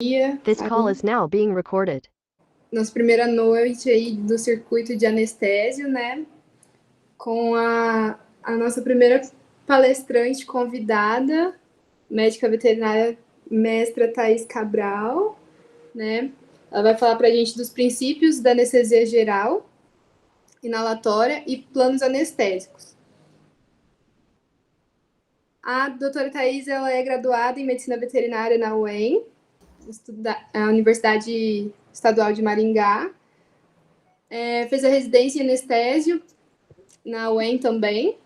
This call is now being recorded. Nossa primeira noite aí do circuito de anestésio, né? Com a nossa primeira palestrante convidada, médica veterinária mestra Thaís Cabral, né? Ela vai falar para a gente dos princípios da anestesia geral, inalatória e planos anestésicos. A doutora Thaís, ela é graduada em medicina veterinária na UEM, a Universidade Estadual de Maringá. Fez a residência em anestésio na UEM também.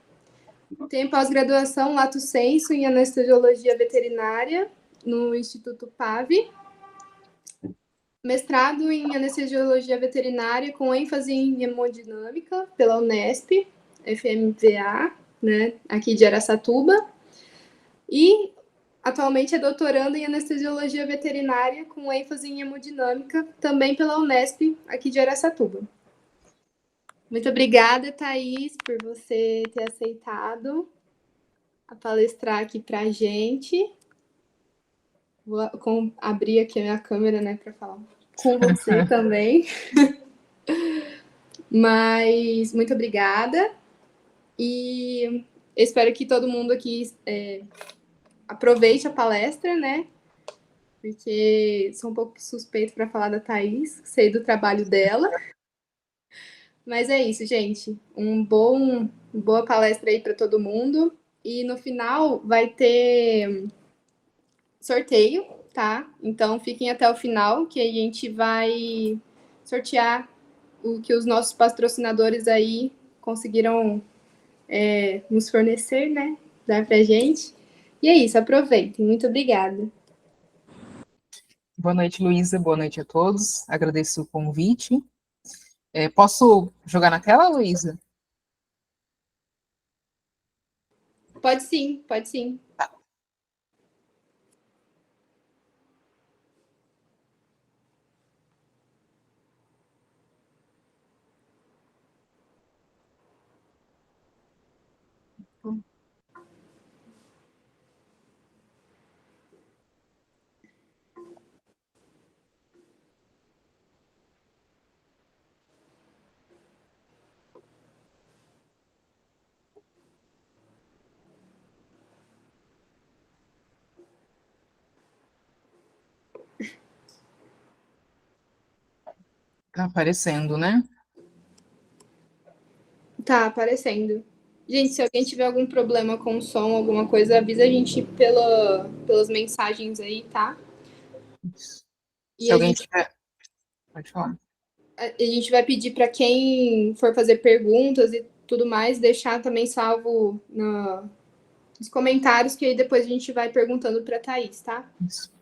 Tem pós-graduação lato sensu em anestesiologia veterinária no Instituto PAV. Mestrado em anestesiologia veterinária com ênfase em hemodinâmica pela Unesp, FMVA, né, aqui de Araçatuba. E atualmente é doutorando em anestesiologia veterinária com ênfase em hemodinâmica também pela Unesp, aqui de Araçatuba. Muito obrigada, Thaís, por você ter aceitado a palestrar aqui para a gente. Vou abrir aqui a minha câmera, né, para falar com você também. Mas muito obrigada. E espero que todo mundo aqui aproveite a palestra, né? Porque sou um pouco suspeito para falar da Thaís, sei do trabalho dela. Mas é isso, gente. Boa palestra aí para todo mundo. E no final vai ter sorteio, tá? Então fiquem até o final, que a gente vai sortear o que os nossos patrocinadores aí conseguiram nos fornecer, né? Dar pra gente. E é isso, aproveitem. Muito obrigada. Boa noite, Luísa. Boa noite a todos. Agradeço o convite. Posso jogar na tela, Luísa? Pode sim, pode sim. Tá. Tá aparecendo, né? Tá aparecendo. Gente, se alguém tiver algum problema com o som, alguma coisa, avisa a gente pelas mensagens aí, tá? Se alguém tiver... Pode falar. A gente vai pedir para quem for fazer perguntas e tudo mais, deixar também salvo nos comentários, que aí depois a gente vai perguntando para a Thaís, tá?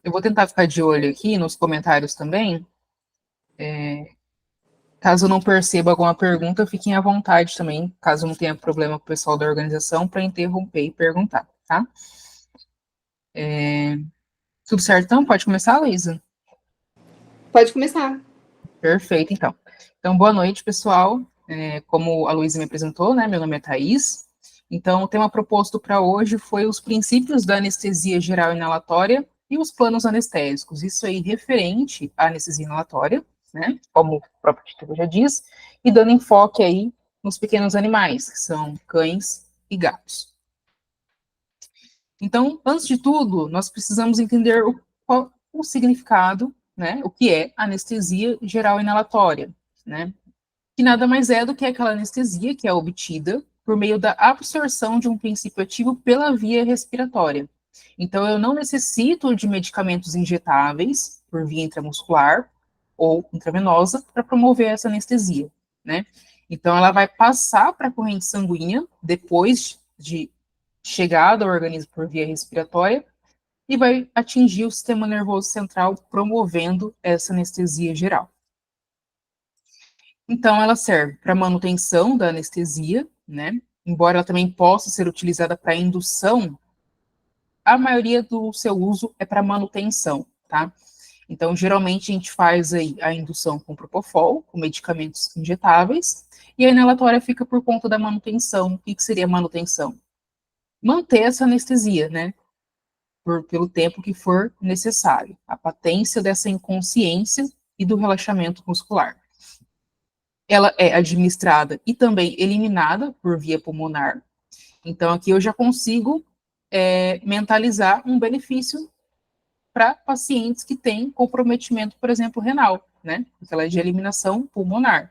Eu vou tentar ficar de olho aqui nos comentários também. Caso eu não perceba alguma pergunta, fiquem à vontade também, caso não tenha problema com o pessoal da organização, para interromper e perguntar, tá? Tudo certo, então? Pode começar, Luísa? Pode começar. Perfeito, então. Então, boa noite, pessoal. Como a Luísa me apresentou, né, meu nome é Thaís. Então, o tema proposto para hoje foi os princípios da anestesia geral inalatória e os planos anestésicos. Isso aí referente à anestesia inalatória, né, como o próprio título já diz, e dando enfoque aí nos pequenos animais, que são cães e gatos. Então, antes de tudo, nós precisamos entender o significado, né, o que é anestesia geral inalatória, né, que nada mais é do que aquela anestesia que é obtida por meio da absorção de um princípio ativo pela via respiratória. Então, eu não necessito de medicamentos injetáveis por via intramuscular ou intravenosa para promover essa anestesia, né? Então, ela vai passar para a corrente sanguínea depois de chegada ao organismo por via respiratória e vai atingir o sistema nervoso central, promovendo essa anestesia geral. Então, ela serve para manutenção da anestesia, né? Embora ela também possa ser utilizada para indução, a maioria do seu uso é para manutenção, tá? Então, geralmente a gente faz aí a indução com propofol, com medicamentos injetáveis, e a inalatória fica por conta da manutenção. O que seria manutenção? Manter essa anestesia, né? pelo tempo que for necessário. A patência dessa inconsciência e do relaxamento muscular. Ela é administrada e também eliminada por via pulmonar. Então, aqui eu já consigo mentalizar um benefício para pacientes que têm comprometimento, por exemplo, renal, né? Porque ela é de eliminação pulmonar.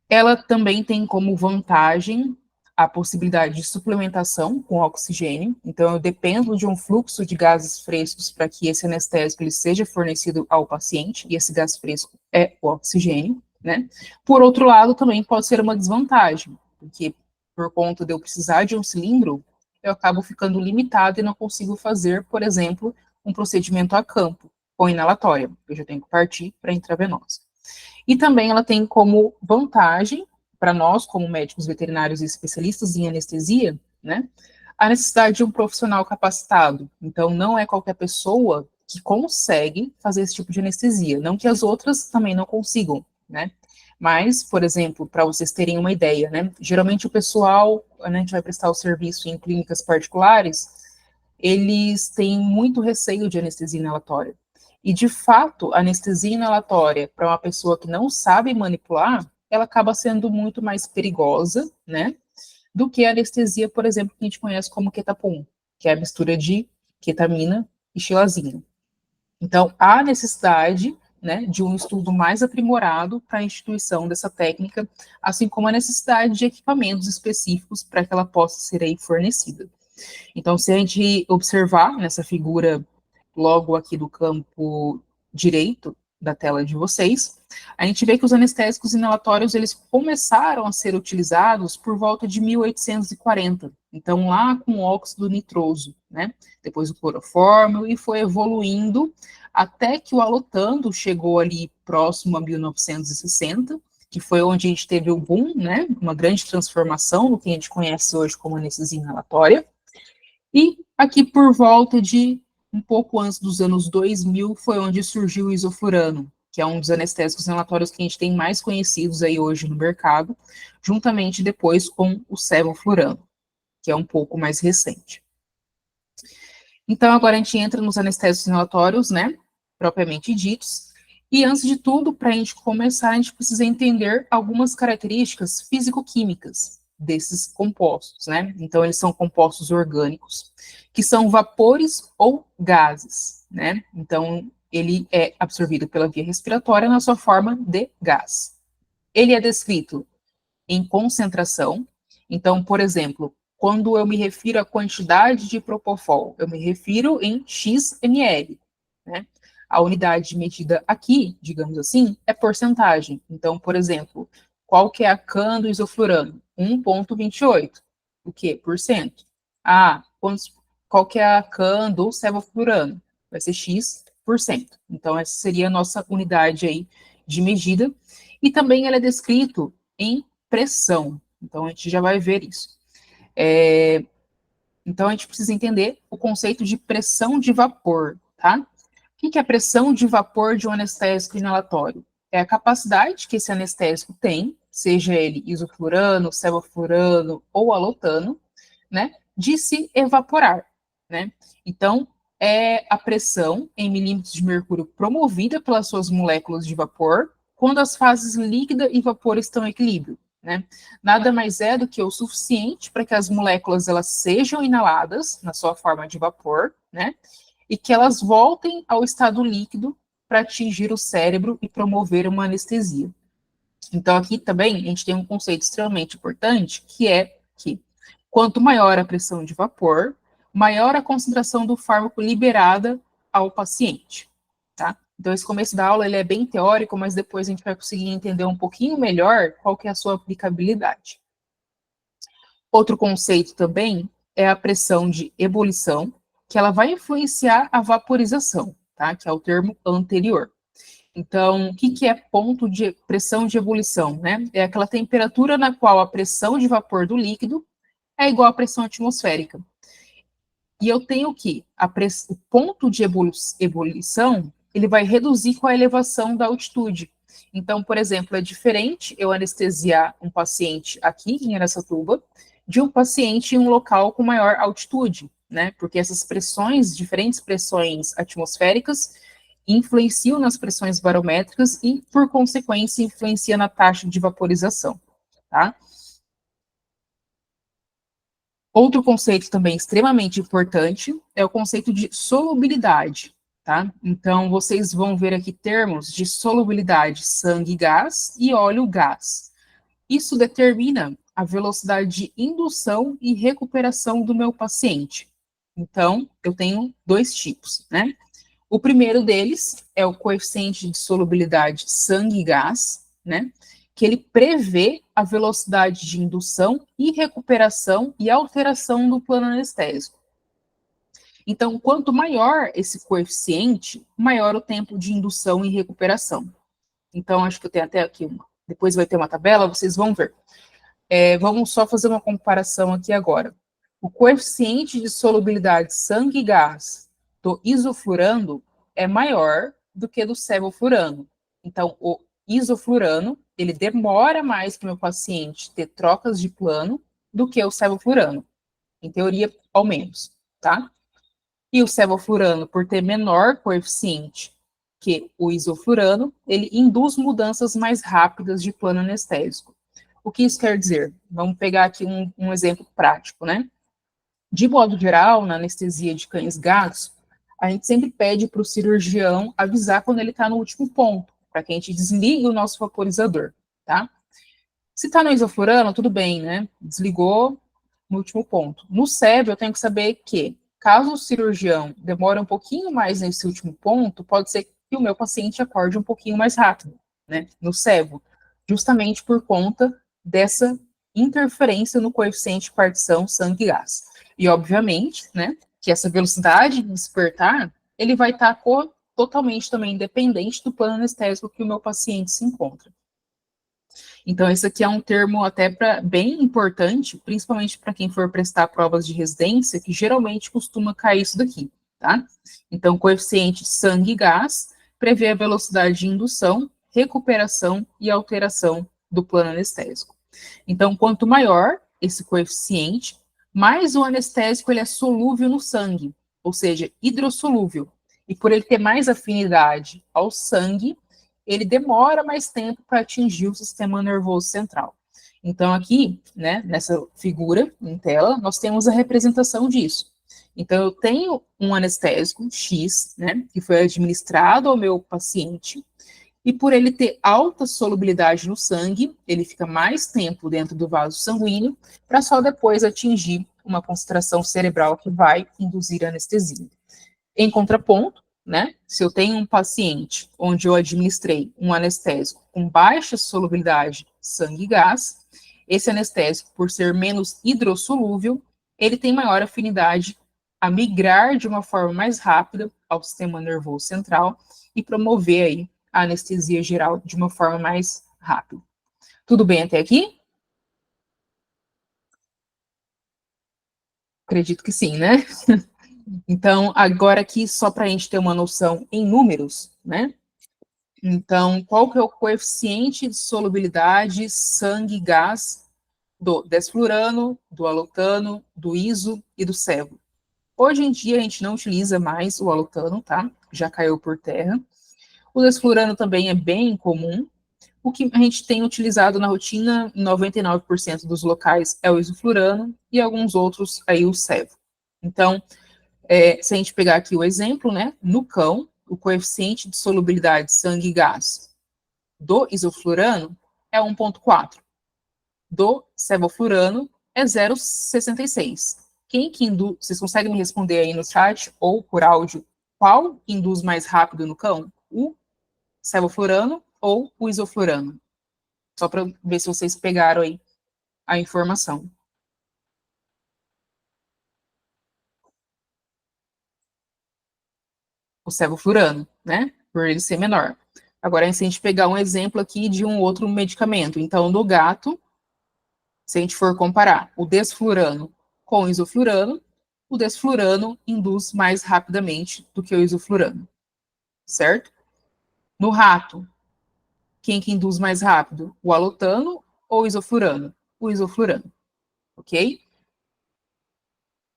Ela também tem como vantagem a possibilidade de suplementação com oxigênio. Então, eu dependo de um fluxo de gases frescos para que esse anestésico ele seja fornecido ao paciente, e esse gás fresco é o oxigênio, né? Por outro lado, também pode ser uma desvantagem, porque por conta de eu precisar de um cilindro, eu acabo ficando limitado e não consigo fazer, por exemplo, um procedimento a campo, com inalatória. Eu já tenho que partir para intravenosa. E também ela tem como vantagem, para nós, como médicos veterinários e especialistas em anestesia, né, a necessidade de um profissional capacitado. Então, não é qualquer pessoa que consegue fazer esse tipo de anestesia. Não que as outras também não consigam, né? Mas, por exemplo, para vocês terem uma ideia, né, geralmente o pessoal, né, a gente vai prestar o serviço em clínicas particulares, eles têm muito receio de anestesia inalatória. E, de fato, a anestesia inalatória, para uma pessoa que não sabe manipular, ela acaba sendo muito mais perigosa, né, do que a anestesia, por exemplo, que a gente conhece como Ketapum, que é a mistura de ketamina e xilazina. Então, há necessidade, né, de um estudo mais aprimorado para a instituição dessa técnica, assim como a necessidade de equipamentos específicos para que ela possa ser aí fornecida. Então, se a gente observar nessa figura logo aqui do campo direito da tela de vocês, a gente vê que os anestésicos inalatórios, eles começaram a ser utilizados por volta de 1840, então lá com o óxido nitroso, né, depois o clorofórmio, e foi evoluindo até que o alotando chegou ali próximo a 1960, que foi onde a gente teve o boom, né, uma grande transformação no que a gente conhece hoje como anestesia inalatória. E aqui por volta de um pouco antes dos anos 2000 foi onde surgiu o isoflurano, que é um dos anestésicos inalatórios que a gente tem mais conhecidos aí hoje no mercado, juntamente depois com o sevoflurano, que é um pouco mais recente. Então agora a gente entra nos anestésicos inalatórios, né, propriamente ditos, e antes de tudo, para a gente começar, a gente precisa entender algumas características físico-químicas desses compostos, né? Então, eles são compostos orgânicos, que são vapores ou gases, né? Então, ele é absorvido pela via respiratória na sua forma de gás. Ele é descrito em concentração. Então, por exemplo, quando eu me refiro à quantidade de propofol, eu me refiro em x ml, né? A unidade medida aqui, digamos assim, é porcentagem. Então, por exemplo, qual que é a CAN do isoflurano? 1,28. O quê? Por cento. Qual que é a CAN do sevoflurano? Vai ser X%. Então, essa seria a nossa unidade aí de medida. E também ela é descrito em pressão. Então, a gente já vai ver isso. Então, a gente precisa entender o conceito de pressão de vapor, tá? O que é a pressão de vapor de um anestésico inalatório? É a capacidade que esse anestésico tem, seja ele isoflurano, sevoflurano ou alotano, né, de se evaporar, né? Então, é a pressão em milímetros de mercúrio promovida pelas suas moléculas de vapor quando as fases líquida e vapor estão em equilíbrio, né? Nada mais é do que o suficiente para que as moléculas elas sejam inaladas na sua forma de vapor, né? E que elas voltem ao estado líquido para atingir o cérebro e promover uma anestesia. Então, aqui também a gente tem um conceito extremamente importante, que é que quanto maior a pressão de vapor, maior a concentração do fármaco liberada ao paciente, tá? Então, esse começo da aula ele é bem teórico, mas depois a gente vai conseguir entender um pouquinho melhor qual que é a sua aplicabilidade. Outro conceito também é a pressão de ebulição, que ela vai influenciar a vaporização, tá? Que é o termo anterior. Então, o que é ponto de pressão de ebulição, né? É aquela temperatura na qual a pressão de vapor do líquido é igual à pressão atmosférica. E eu tenho que o ponto de ebulição, ele vai reduzir com a elevação da altitude. Então, por exemplo, é diferente eu anestesiar um paciente aqui em Araçatuba de um paciente em um local com maior altitude, né? Porque essas pressões, diferentes pressões atmosféricas, influenciam nas pressões barométricas e, por consequência, influencia na taxa de vaporização, tá? Outro conceito também extremamente importante é o conceito de solubilidade, tá? Então, vocês vão ver aqui termos de solubilidade sangue-gás e óleo-gás. Isso determina a velocidade de indução e recuperação do meu paciente. Então, eu tenho dois tipos, né? O primeiro deles é o coeficiente de solubilidade sangue-gás, né? Que ele prevê a velocidade de indução e recuperação e alteração do plano anestésico. Então, quanto maior esse coeficiente, maior o tempo de indução e recuperação. Então, acho que eu tenho até aqui uma. Depois vai ter uma tabela, vocês vão ver. Vamos só fazer uma comparação aqui agora. O coeficiente de solubilidade sangue-gás do isoflurano é maior do que do sevoflurano. Então, o isoflurano, ele demora mais que o meu paciente ter trocas de plano do que o sevoflurano. Em teoria, ao menos, tá? E o sevoflurano, por ter menor coeficiente que o isoflurano, ele induz mudanças mais rápidas de plano anestésico. O que isso quer dizer? Vamos pegar aqui um exemplo prático, né? De modo geral, na anestesia de cães e gatos, a gente sempre pede para o cirurgião avisar quando ele está no último ponto, para que a gente desligue o nosso vaporizador, tá? Se está no isoflurano, tudo bem, né? Desligou no último ponto. No SEB, eu tenho que saber que, caso o cirurgião demore um pouquinho mais nesse último ponto, pode ser que o meu paciente acorde um pouquinho mais rápido, né? No SEBO, justamente por conta dessa interferência no coeficiente de partição sangue-gás. E, obviamente, né, que essa velocidade de despertar, ele vai estar totalmente também independente do plano anestésico que o meu paciente se encontra. Então, esse aqui é um termo até bem importante, principalmente para quem for prestar provas de residência, que geralmente costuma cair isso daqui, tá? Então, coeficiente sangue-gás prevê a velocidade de indução, recuperação e alteração do plano anestésico. Então, quanto maior esse coeficiente, mais o anestésico ele é solúvel no sangue, ou seja, hidrossolúvel. E por ele ter mais afinidade ao sangue, ele demora mais tempo para atingir o sistema nervoso central. Então, aqui, né, nessa figura em tela, nós temos a representação disso. Então, eu tenho um anestésico X, né, que foi administrado ao meu paciente, e por ele ter alta solubilidade no sangue, ele fica mais tempo dentro do vaso sanguíneo, para só depois atingir uma concentração cerebral que vai induzir a anestesia. Em contraponto, né, se eu tenho um paciente onde eu administrei um anestésico com baixa solubilidade sangue-gás, esse anestésico, por ser menos hidrossolúvel, ele tem maior afinidade a migrar de uma forma mais rápida ao sistema nervoso central e promover aí a anestesia geral de uma forma mais rápida. Tudo bem até aqui? Acredito que sim, né? Então, agora aqui, só para a gente ter uma noção em números, né? Então, qual que é o coeficiente de solubilidade sangue-gás do desflurano, do alotano, do iso e do sevo? Hoje em dia, a gente não utiliza mais o alotano, tá? Já caiu por terra. O desflurano também é bem comum. O que a gente tem utilizado na rotina, em 99% dos locais, é o isoflurano e alguns outros aí o sevo. Então, se a gente pegar aqui o exemplo, né, no cão, o coeficiente de solubilidade sangue-gás do isoflurano é 1,4. Do sevoflurano é 0,66. Vocês conseguem me responder aí no chat ou por áudio qual induz mais rápido no cão? O sevoflurano ou o isoflurano? Só para ver se vocês pegaram aí a informação. O sevoflurano, né? Por ele ser menor. Agora, se a gente pegar um exemplo aqui de um outro medicamento, então, no gato, se a gente for comparar o desflurano com o isoflurano, o desflurano induz mais rapidamente do que o isoflurano, certo? No rato, quem que induz mais rápido? O alotano ou o isoflurano? O isoflurano, ok?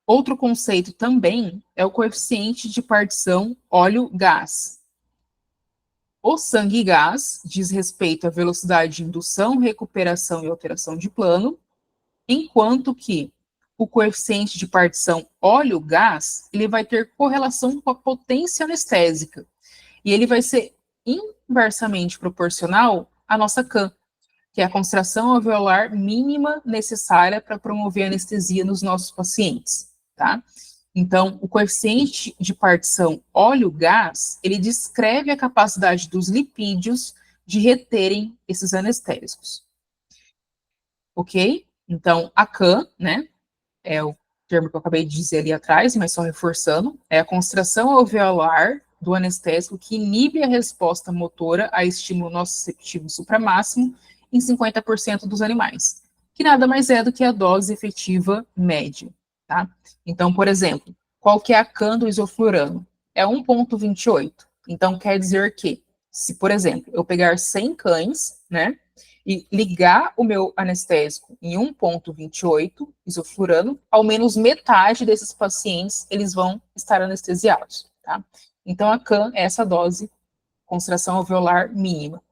Outro conceito também é o coeficiente de partição óleo-gás. O sangue e gás diz respeito à velocidade de indução, recuperação e alteração de plano, enquanto que o coeficiente de partição óleo-gás, ele vai ter correlação com a potência anestésica, e ele vai ser inversamente proporcional à nossa CAM, que é a concentração alveolar mínima necessária para promover anestesia nos nossos pacientes, tá? Então, o coeficiente de partição óleo-gás, ele descreve a capacidade dos lipídios de reterem esses anestésicos. Ok? Então, a CAM, né, é o termo que eu acabei de dizer ali atrás, mas só reforçando, é a concentração alveolar do anestésico que inibe a resposta motora a estímulo nociceptivo supramáximo em 50% dos animais, que nada mais é do que a dose efetiva média, tá? Então, por exemplo, qual que é a CAM do isoflurano? É 1,28. Então, quer dizer que, se, por exemplo, eu pegar 100 cães, né, e ligar o meu anestésico em 1,28 isoflurano, ao menos metade desses pacientes, eles vão estar anestesiados, tá? Então, a CAM é essa dose, concentração alveolar mínima.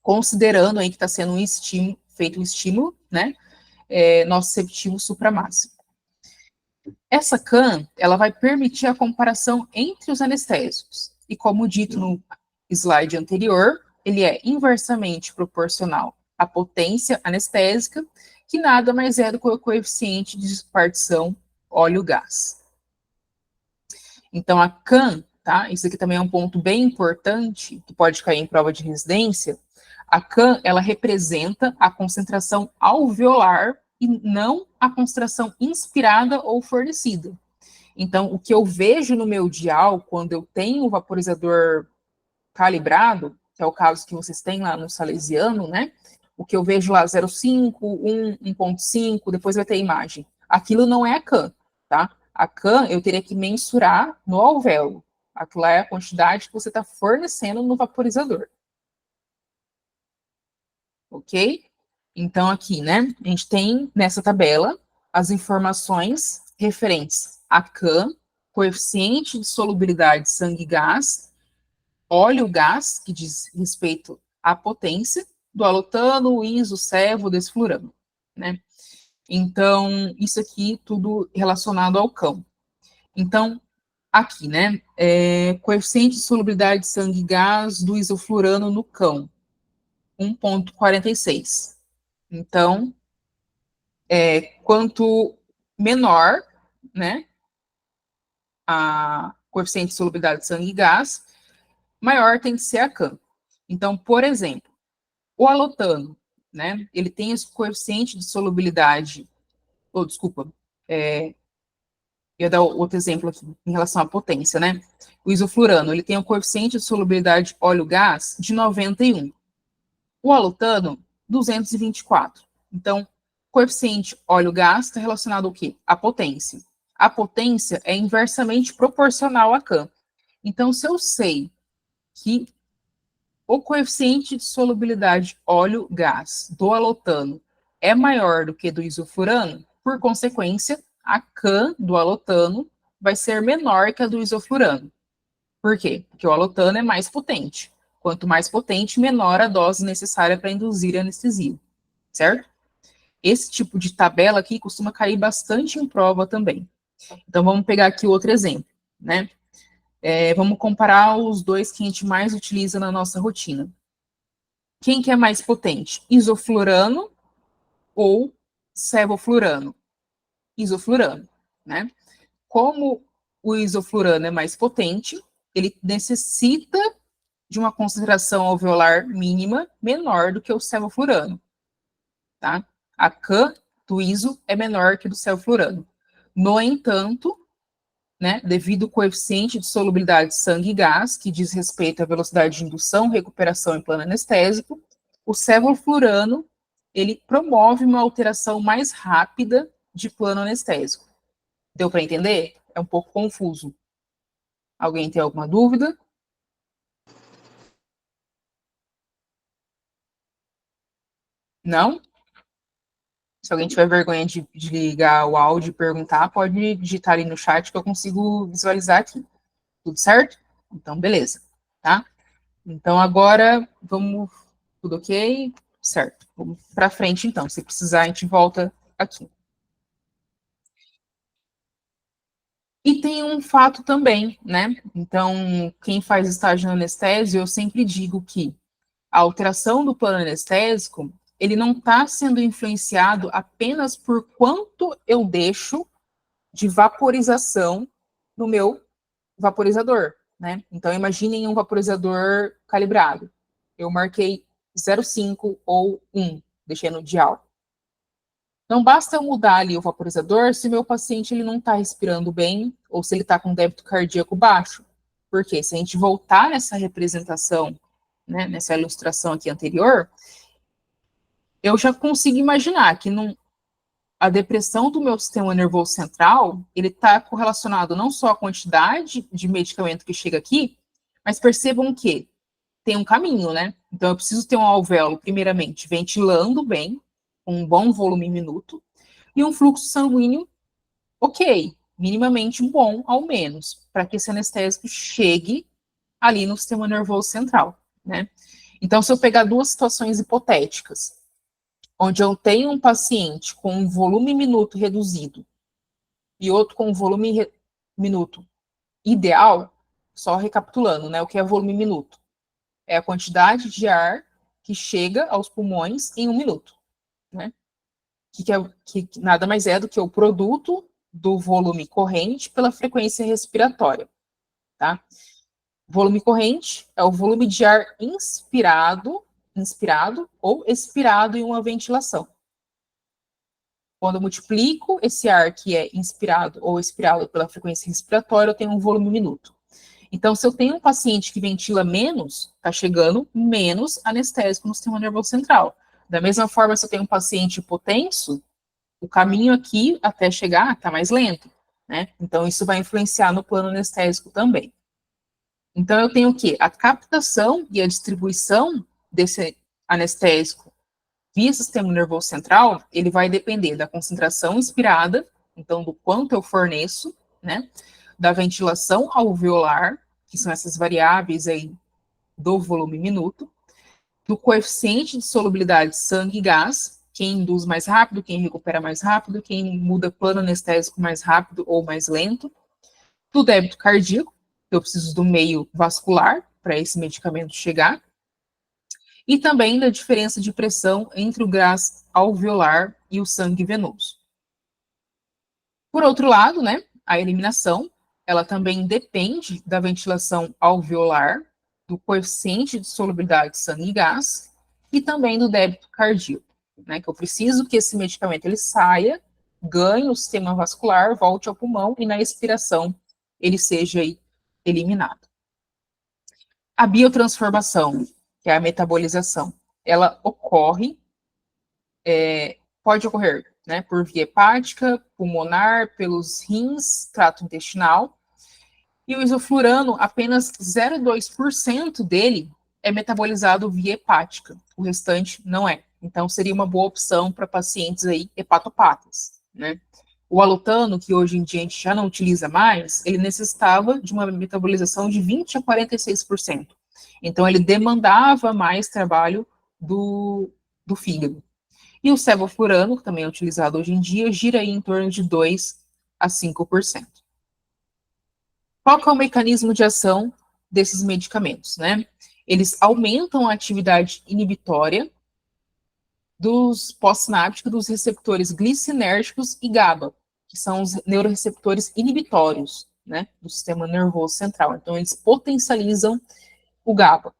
Considerando aí que está sendo feito um estímulo, né, nociceptivo supramáximo. Essa CAM, ela vai permitir a comparação entre os anestésicos. E como dito no slide anterior, ele é inversamente proporcional à potência anestésica, que nada mais é do que o coeficiente de partição óleo-gás. Então, a CAM, tá? Isso aqui também é um ponto bem importante, que pode cair em prova de residência. A CAM, ela representa a concentração alveolar e não a concentração inspirada ou fornecida. Então, o que eu vejo no meu dial, quando eu tenho o vaporizador calibrado, que é o caso que vocês têm lá no Salesiano, né? O que eu vejo lá, 0,5, 1, 1,5, depois vai ter a imagem. Aquilo não é a CAM, tá? A CAM eu teria que mensurar no alvéolo. Aquilo lá é a quantidade que você está fornecendo no vaporizador. Ok? Então, aqui, né, a gente tem nessa tabela as informações referentes a CAM, coeficiente de solubilidade de sangue e gás, óleo-gás, que diz respeito à potência, do alotano, iso, servo, desflurano, né? Então, isso aqui tudo relacionado ao cão. Então, aqui, né, coeficiente de solubilidade de sangue e gás do isoflurano no cão, 1,46. Então, quanto menor, né, a coeficiente de solubilidade de sangue e gás, maior tem que ser a CAM. Então, por exemplo, o alotano, né, ele tem esse coeficiente de solubilidade, desculpa, ia dar outro exemplo aqui, em relação à potência, né? O isoflurano, ele tem o coeficiente de solubilidade óleo-gás de 91. O alotano, 224. Então, coeficiente óleo-gás está relacionado ao quê? À potência. A potência é inversamente proporcional à CAM. Então, se eu sei que o coeficiente de solubilidade óleo-gás do alotano é maior do que do isoflurano, por consequência, a CAM do alotano vai ser menor que a do isoflurano. Por quê? Porque o alotano é mais potente. Quanto mais potente, menor a dose necessária para induzir a anestesia, certo? Esse tipo de tabela aqui costuma cair bastante em prova também. Então, vamos pegar aqui outro exemplo, né? Vamos comparar os dois que a gente mais utiliza na nossa rotina. Quem que é mais potente? Isoflurano ou sevoflurano? Isoflurano, né? Como o isoflurano é mais potente, ele necessita de uma concentração alveolar mínima menor do que o sevoflurano, tá? A CAM do iso é menor que do sevoflurano. No entanto, né, devido ao coeficiente de solubilidade de sangue e gás, que diz respeito à velocidade de indução, recuperação em plano anestésico, o sevoflurano, ele promove uma alteração mais rápida de plano anestésico. Deu para entender? É um pouco confuso. Alguém tem alguma dúvida? Não? Se alguém tiver vergonha de ligar o áudio e perguntar, pode digitar ali no chat que eu consigo visualizar aqui. Tudo certo? Então, beleza, tá? Então, agora, vamos... Tudo ok? Certo. Vamos para frente, então. Se precisar, a gente volta aqui. E tem um fato também, né? Então, quem faz estágio no anestésio, eu sempre digo que a alteração do plano anestésico, ele não está sendo influenciado apenas por quanto eu deixo de vaporização no meu vaporizador, né? Então, imaginem um vaporizador calibrado. Eu marquei 0,5 ou 1, deixei no dial. Não basta eu mudar ali o vaporizador se meu paciente ele não está respirando bem ou se ele está com débito cardíaco baixo. Porque se a gente voltar nessa representação, né, nessa ilustração aqui anterior, eu já consigo imaginar que a depressão do meu sistema nervoso central, ele está correlacionado não só à quantidade de medicamento que chega aqui, mas percebam que tem um caminho, né? Então eu preciso ter um alvéolo, primeiramente, ventilando bem, com um bom volume minuto, e um fluxo sanguíneo ok, minimamente bom, ao menos, para que esse anestésico chegue ali no sistema nervoso central, né? Então, se eu pegar duas situações hipotéticas, onde eu tenho um paciente com um volume minuto reduzido e outro com um volume minuto ideal, só recapitulando, né? O que é volume minuto? É a quantidade de ar que chega aos pulmões em 1 minuto, né? Que nada mais é do que o produto do volume corrente pela frequência respiratória, tá? Volume corrente é o volume de ar inspirado ou expirado em uma ventilação. Quando eu multiplico esse ar que é inspirado ou expirado pela frequência respiratória, eu tenho um volume minuto. Então, se eu tenho um paciente que ventila menos, está chegando menos anestésico no sistema nervoso central. Da mesma forma, se eu tenho um paciente hipotenso, o caminho aqui até chegar está mais lento, né? Então, isso vai influenciar no plano anestésico também. Então, eu tenho o quê? A captação e a distribuição desse anestésico via sistema nervoso central, ele vai depender da concentração inspirada, então do quanto eu forneço, né? Da ventilação alveolar, que são essas variáveis aí do volume minuto, do coeficiente de solubilidade de sangue e gás, quem induz mais rápido, quem recupera mais rápido, quem muda plano anestésico mais rápido ou mais lento, do débito cardíaco, eu preciso do meio vascular para esse medicamento chegar, e também da diferença de pressão entre o gás alveolar e o sangue venoso. Por outro lado, né, a eliminação, ela também depende da ventilação alveolar, do coeficiente de solubilidade de sangue e gás, e também do débito cardíaco, né, que eu preciso que esse medicamento ele saia, ganhe o sistema vascular, volte ao pulmão, e na expiração ele seja aí eliminado. A biotransformação, que é a metabolização, ela pode ocorrer, né, por via hepática, pulmonar, pelos rins, trato intestinal, e o isoflurano, apenas 0,2% dele é metabolizado via hepática, o restante não é. Então, seria uma boa opção para pacientes aí hepatopatas, né. O alutano, que hoje em dia a gente já não utiliza mais, ele necessitava de uma metabolização de 20% a 46%. Então, ele demandava mais trabalho do fígado. E o sevoflurano, que também é utilizado hoje em dia, gira aí em torno de 2% a 5%. Qual que é o mecanismo de ação desses medicamentos, né? Eles aumentam a atividade inibitória dos pós-sinápticos dos receptores glicinérgicos e GABA, que são os neuroreceptores inibitórios, né, do sistema nervoso central. Então, eles potencializam o GABA.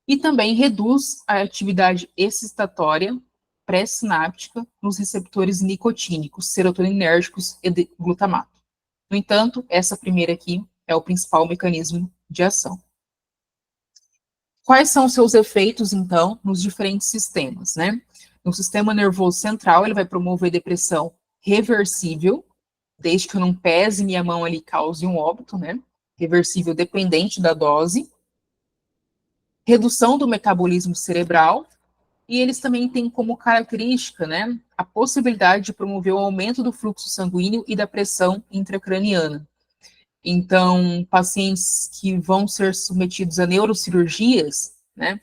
E também reduz a atividade excitatória pré-sináptica nos receptores nicotínicos, serotoninérgicos e glutamato. No entanto, essa primeira aqui é o principal mecanismo de ação. Quais são os seus efeitos, então, nos diferentes sistemas, né? No sistema nervoso central, ele vai promover depressão reversível, desde que eu não pese minha mão ali e cause um óbito, né? Reversível dependente da dose. Redução do metabolismo cerebral, e eles também têm como característica, né, a possibilidade de promover o aumento do fluxo sanguíneo e da pressão intracraniana. Então, pacientes que vão ser submetidos a neurocirurgias, né,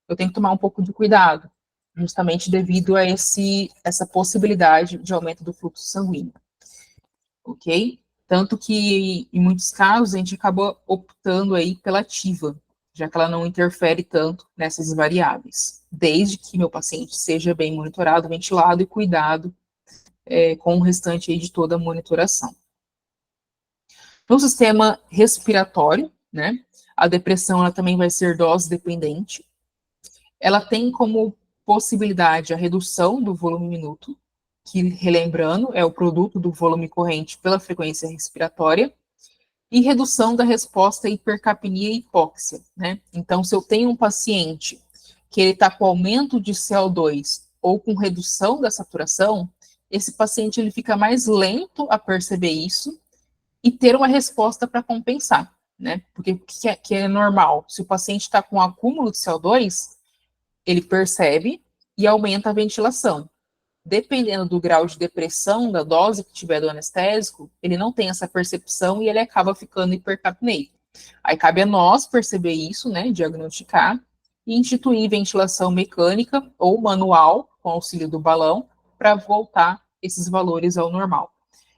eu tenho que tomar um pouco de cuidado, justamente devido a essa possibilidade de aumento do fluxo sanguíneo, ok? Tanto que, em muitos casos, a gente acaba optando aí pela ativa, já que ela não interfere tanto nessas variáveis, desde que meu paciente seja bem monitorado, ventilado e cuidado com o restante aí de toda a monitoração. No sistema respiratório, né, a depressão ela também vai ser dose dependente. Ela tem como possibilidade a redução do volume minuto, que, relembrando, é o produto do volume corrente pela frequência respiratória, e redução da resposta à hipercapnia e hipóxia, né? Então, se eu tenho um paciente que ele está com aumento de CO2 ou com redução da saturação, esse paciente ele fica mais lento a perceber isso e ter uma resposta para compensar, né? Porque o que é normal? Se o paciente está com acúmulo de CO2, ele percebe e aumenta a ventilação. Dependendo do grau de depressão, da dose que tiver do anestésico, ele não tem essa percepção e ele acaba ficando hipercapneico. Aí cabe a nós perceber isso, né, diagnosticar e instituir ventilação mecânica ou manual, com auxílio do balão, para voltar esses valores ao normal.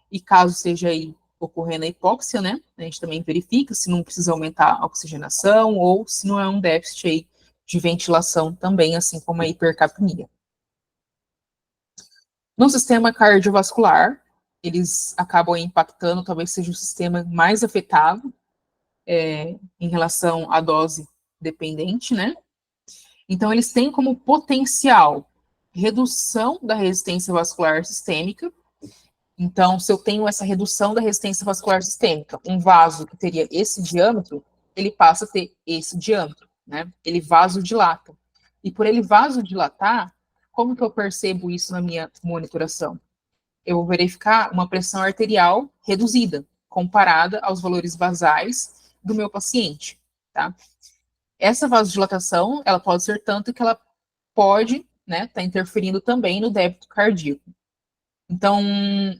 E caso seja aí ocorrendo a hipóxia, né, a gente também verifica se não precisa aumentar a oxigenação ou se não é um déficit aí de ventilação também, assim como a hipercapnia. No sistema cardiovascular, eles acabam impactando, talvez seja o sistema mais afetado em relação à dose dependente, né? Então, eles têm como potencial redução da resistência vascular sistêmica. Então, se eu tenho essa redução da resistência vascular sistêmica, um vaso que teria esse diâmetro, ele passa a ter esse diâmetro, né? Ele vasodilata. E por ele vasodilatar, como que eu percebo isso na minha monitoração? Eu vou verificar uma pressão arterial reduzida, comparada aos valores basais do meu paciente, tá? Essa vasodilatação, ela pode ser tanto que ela pode, né, tá interferindo também no débito cardíaco. Então,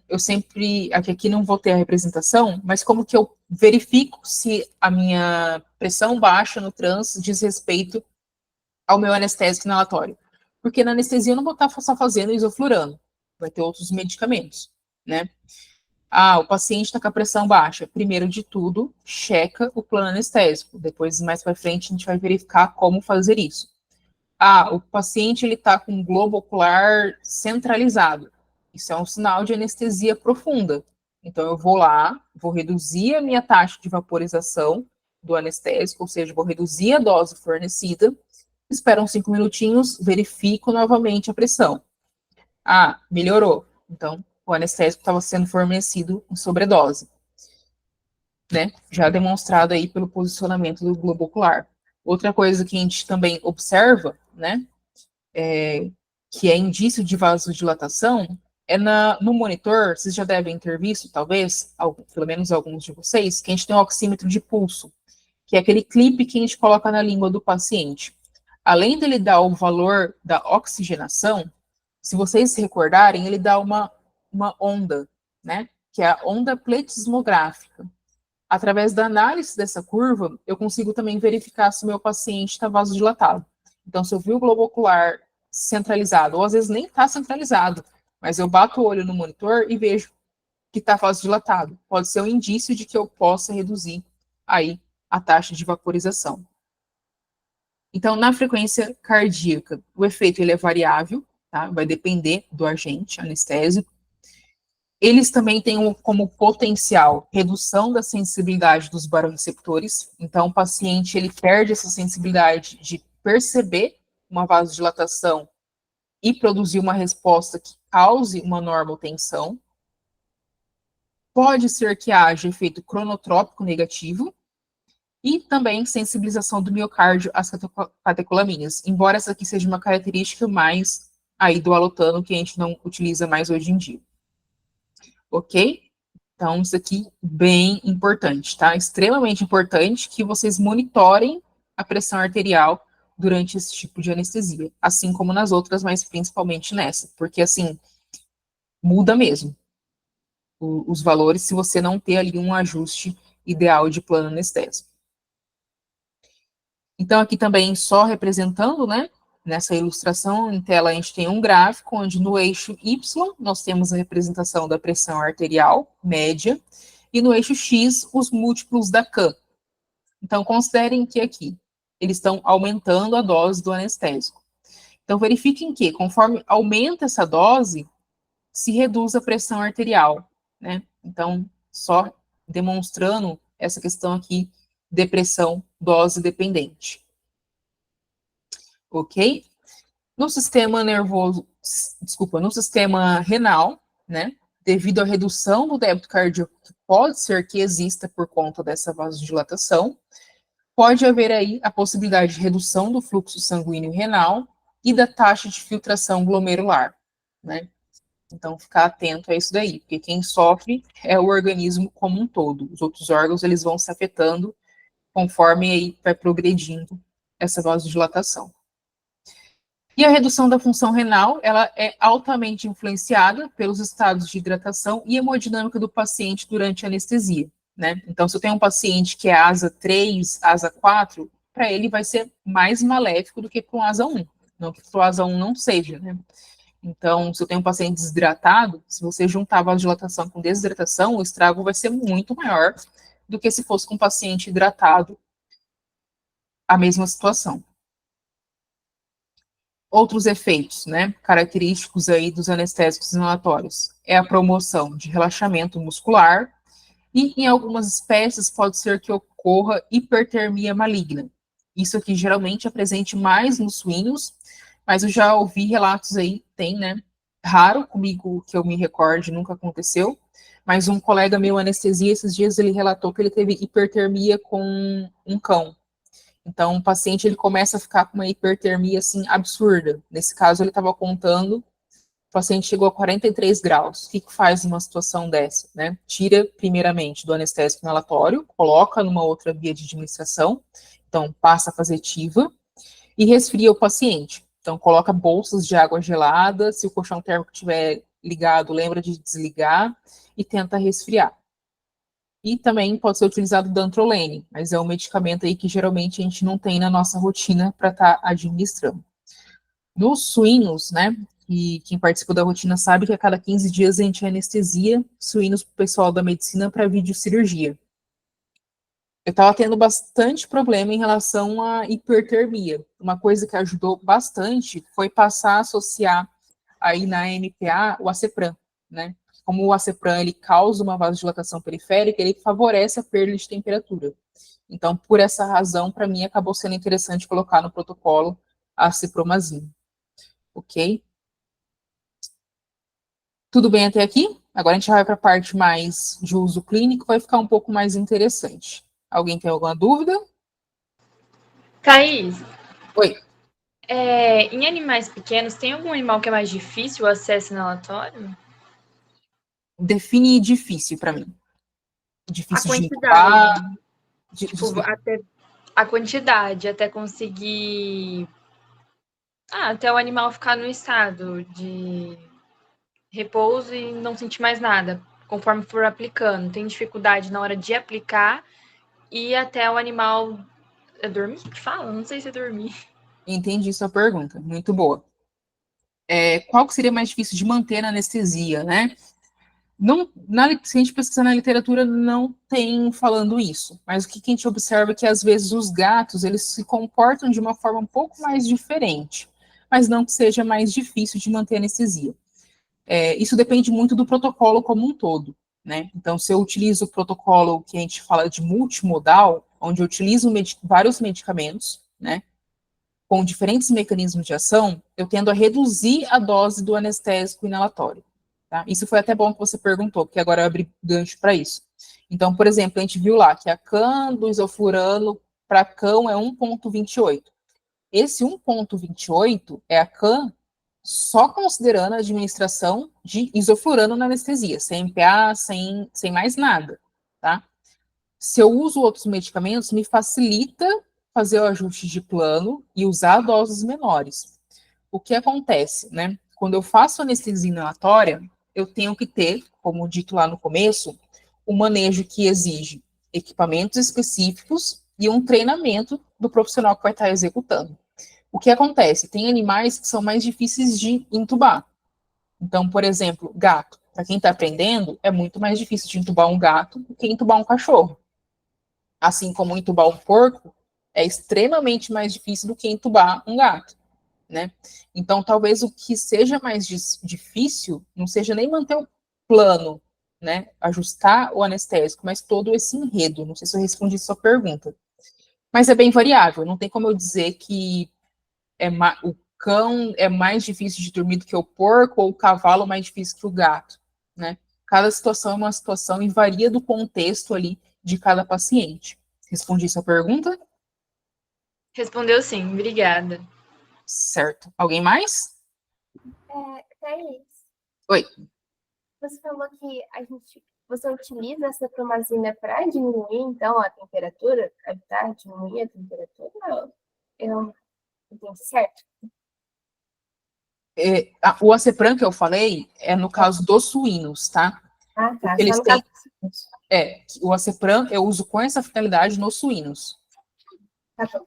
eu sempre, aqui não vou ter a representação, mas como que eu verifico se a minha pressão baixa no trans diz respeito ao meu anestésico inalatório? Porque na anestesia eu não vou estar só fazendo isoflurano, vai ter outros medicamentos, né? Ah, o paciente está com a pressão baixa. Primeiro de tudo, checa o plano anestésico. Depois, mais para frente, a gente vai verificar como fazer isso. Ah, o paciente ele está com globo ocular centralizado. Isso é um sinal de anestesia profunda. Então, eu vou lá, vou reduzir a minha taxa de vaporização do anestésico, ou seja, vou reduzir a dose fornecida, espero uns 5 minutinhos, verifico novamente a pressão. Ah, melhorou. Então, o anestésico estava sendo fornecido em sobredose, né? Já demonstrado aí pelo posicionamento do globo ocular. Outra coisa que a gente também observa, né, que é indício de vasodilatação, é no monitor, vocês já devem ter visto, talvez, pelo menos alguns de vocês, que a gente tem um oxímetro de pulso, que é aquele clipe que a gente coloca na língua do paciente. Além dele dar o valor da oxigenação, se vocês se recordarem, ele dá uma onda, né? Que é a onda pletismográfica. Através da análise dessa curva, eu consigo também verificar se o meu paciente está vasodilatado. Então, se eu vi o globo ocular centralizado, ou às vezes nem está centralizado, mas eu bato o olho no monitor e vejo que está vasodilatado. Pode ser um indício de que eu possa reduzir aí a taxa de vaporização. Então, na frequência cardíaca, o efeito ele é variável, tá? Vai depender do agente anestésico. Eles também têm como potencial redução da sensibilidade dos baroreceptores. Então, o paciente ele perde essa sensibilidade de perceber uma vasodilatação e produzir uma resposta que cause uma normotensão. Pode ser que haja efeito cronotrópico negativo e também sensibilização do miocárdio às catecolaminas, embora essa aqui seja uma característica mais aí do alotano que a gente não utiliza mais hoje em dia. Ok? Então, isso aqui bem importante, tá? Extremamente importante que vocês monitorem a pressão arterial durante esse tipo de anestesia, assim como nas outras, mas principalmente nessa, porque assim, muda mesmo os valores se você não ter ali um ajuste ideal de plano anestésico. Então, aqui também só representando, né, nessa ilustração em tela a gente tem um gráfico onde no eixo Y nós temos a representação da pressão arterial média e no eixo X os múltiplos da CAM. Então, considerem que aqui eles estão aumentando a dose do anestésico. Então, verifiquem que conforme aumenta essa dose, se reduz a pressão arterial, né? Então, só demonstrando essa questão aqui de pressão dose dependente. Ok? No sistema nervoso, desculpa, no sistema renal, né? Devido à redução do débito cardíaco, que pode ser que exista por conta dessa vasodilatação, pode haver aí a possibilidade de redução do fluxo sanguíneo renal e da taxa de filtração glomerular, né? Então, ficar atento a isso daí, porque quem sofre é o organismo como um todo. Os outros órgãos, eles vão se afetando conforme aí vai progredindo essa vasodilatação. E a redução da função renal, ela é altamente influenciada pelos estados de hidratação e hemodinâmica do paciente durante a anestesia, né? Então, se eu tenho um paciente que é asa 3, asa 4, para ele vai ser mais maléfico do que para um asa 1. Não que para o asa 1 não seja, né? Então, se eu tenho um paciente desidratado, se você juntar a vasodilatação com desidratação, o estrago vai ser muito maior do que se fosse com um paciente hidratado, a mesma situação. Outros efeitos, né, característicos aí dos anestésicos inalatórios, é a promoção de relaxamento muscular e, em algumas espécies, pode ser que ocorra hipertermia maligna. Isso aqui geralmente é presente mais nos suínos, mas eu já ouvi relatos aí, tem, né, raro comigo que eu me recorde, nunca aconteceu, mas um colega meu anestesia, esses dias ele relatou que ele teve hipertermia com um cão. Então, o paciente ele começa a ficar com uma hipertermia assim absurda. Nesse caso, ele estava contando, o paciente chegou a 43 graus. O que faz numa situação dessa, né? Tira primeiramente do anestésico inalatório, coloca numa outra via de administração, então passa a fazer TIVA e resfria o paciente. Então, coloca bolsas de água gelada, se o colchão térmico estiver ligado, lembra de desligar e tenta resfriar. E também pode ser utilizado dantrolene, mas é um medicamento aí que geralmente a gente não tem na nossa rotina para estar administrando. Nos suínos, né, e quem participa da rotina sabe que a cada 15 dias a gente anestesia suínos para o pessoal da medicina para videocirurgia. Eu estava tendo bastante problema em relação à hipertermia. Uma coisa que ajudou bastante foi passar a associar aí na MPA o Acepran, né? Como o Acepran ele causa uma vasodilatação periférica, ele favorece a perda de temperatura. Então, por essa razão, para mim, acabou sendo interessante colocar no protocolo a cipromazina. Ok? Tudo bem até aqui? Agora a gente vai para a parte mais de uso clínico, vai ficar um pouco mais interessante. Alguém tem alguma dúvida? Thaís, Oi. em animais pequenos, tem algum animal que é mais difícil o acesso inalatório? Define difícil para mim. Difícil A de quantidade. incubar. Tipo, até a quantidade, até conseguir. Até o animal ficar no estado de repouso e não sentir mais nada, conforme for aplicando. Tem dificuldade na hora de aplicar e até o animal. É dormir que fala? Não sei se é dormir. Entendi sua pergunta, muito boa. Qual que seria mais difícil de manter na anestesia, né? Não, se a gente pesquisar na literatura, não tem falando isso. Mas o que a gente observa é que, às vezes, os gatos, eles se comportam de uma forma um pouco mais diferente, mas não que seja mais difícil de manter a anestesia. Isso depende muito do protocolo como um todo, né? Então, se eu utilizo o protocolo que a gente fala de multimodal, onde eu utilizo vários medicamentos, né, com diferentes mecanismos de ação, eu tendo a reduzir a dose do anestésico inalatório. Tá? Isso foi até bom que você perguntou, porque agora eu abri gancho para isso. Então, por exemplo, a gente viu lá que a CAM do isoflurano para cão é 1,28. Esse 1,28 é a CAM só considerando a administração de isoflurano na anestesia, sem MPA, sem mais nada, tá? Se eu uso outros medicamentos, me facilita fazer o ajuste de plano e usar doses menores. O que acontece, né? Quando eu faço anestesia inalatória, eu tenho que ter, como dito lá no começo, um manejo que exige equipamentos específicos e um treinamento do profissional que vai estar executando. O que acontece? Tem animais que são mais difíceis de intubar. Então, por exemplo, gato. Para quem está aprendendo, é muito mais difícil de intubar um gato do que intubar um cachorro. Assim como intubar um porco é extremamente mais difícil do que intubar um gato, né? Então, talvez o que seja mais difícil não seja nem manter o plano, né? Ajustar o anestésico, mas todo esse enredo. Não sei se eu respondi a sua pergunta. Mas é bem variável. Não tem como eu dizer que o cão é mais difícil de dormir do que o porco, ou o cavalo é mais difícil que o gato, né? Cada situação é uma situação e varia do contexto ali de cada paciente. Respondi sua pergunta? Respondeu sim, obrigada. Certo. Alguém mais? Thaís, Oi. você falou que você utiliza essa promazina para diminuir, então, a temperatura, evitar diminuir a temperatura? Não, eu não entendi certo. O Acepran que eu falei é no caso dos suínos, tá? Ah, tá. Eles Só no têm, caso. o Acepran eu uso com essa finalidade nos suínos. Tá bom.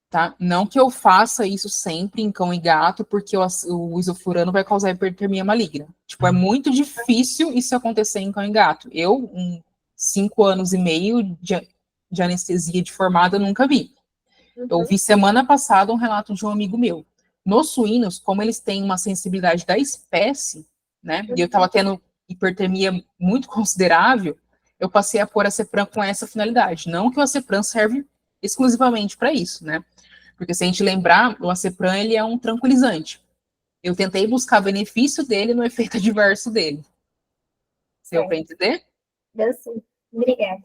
Tá? Não que eu faça isso sempre em cão e gato, porque o isoflurano vai causar hipertermia maligna. Tipo, é muito difícil isso acontecer em cão e gato. Eu, em 5 anos e meio de anestesia de formada, nunca vi. Eu vi semana passada um relato de um amigo meu. Nos suínos, como eles têm uma sensibilidade da espécie, né? E eu estava tendo hipertermia muito considerável, eu passei a pôr a Acepran com essa finalidade. Não que o Acepran serve exclusivamente para isso, né? Porque se a gente lembrar, o Acepran, ele é um tranquilizante. Eu tentei buscar benefício dele no efeito adverso dele. Deu para entender? Deu sim. Obrigada.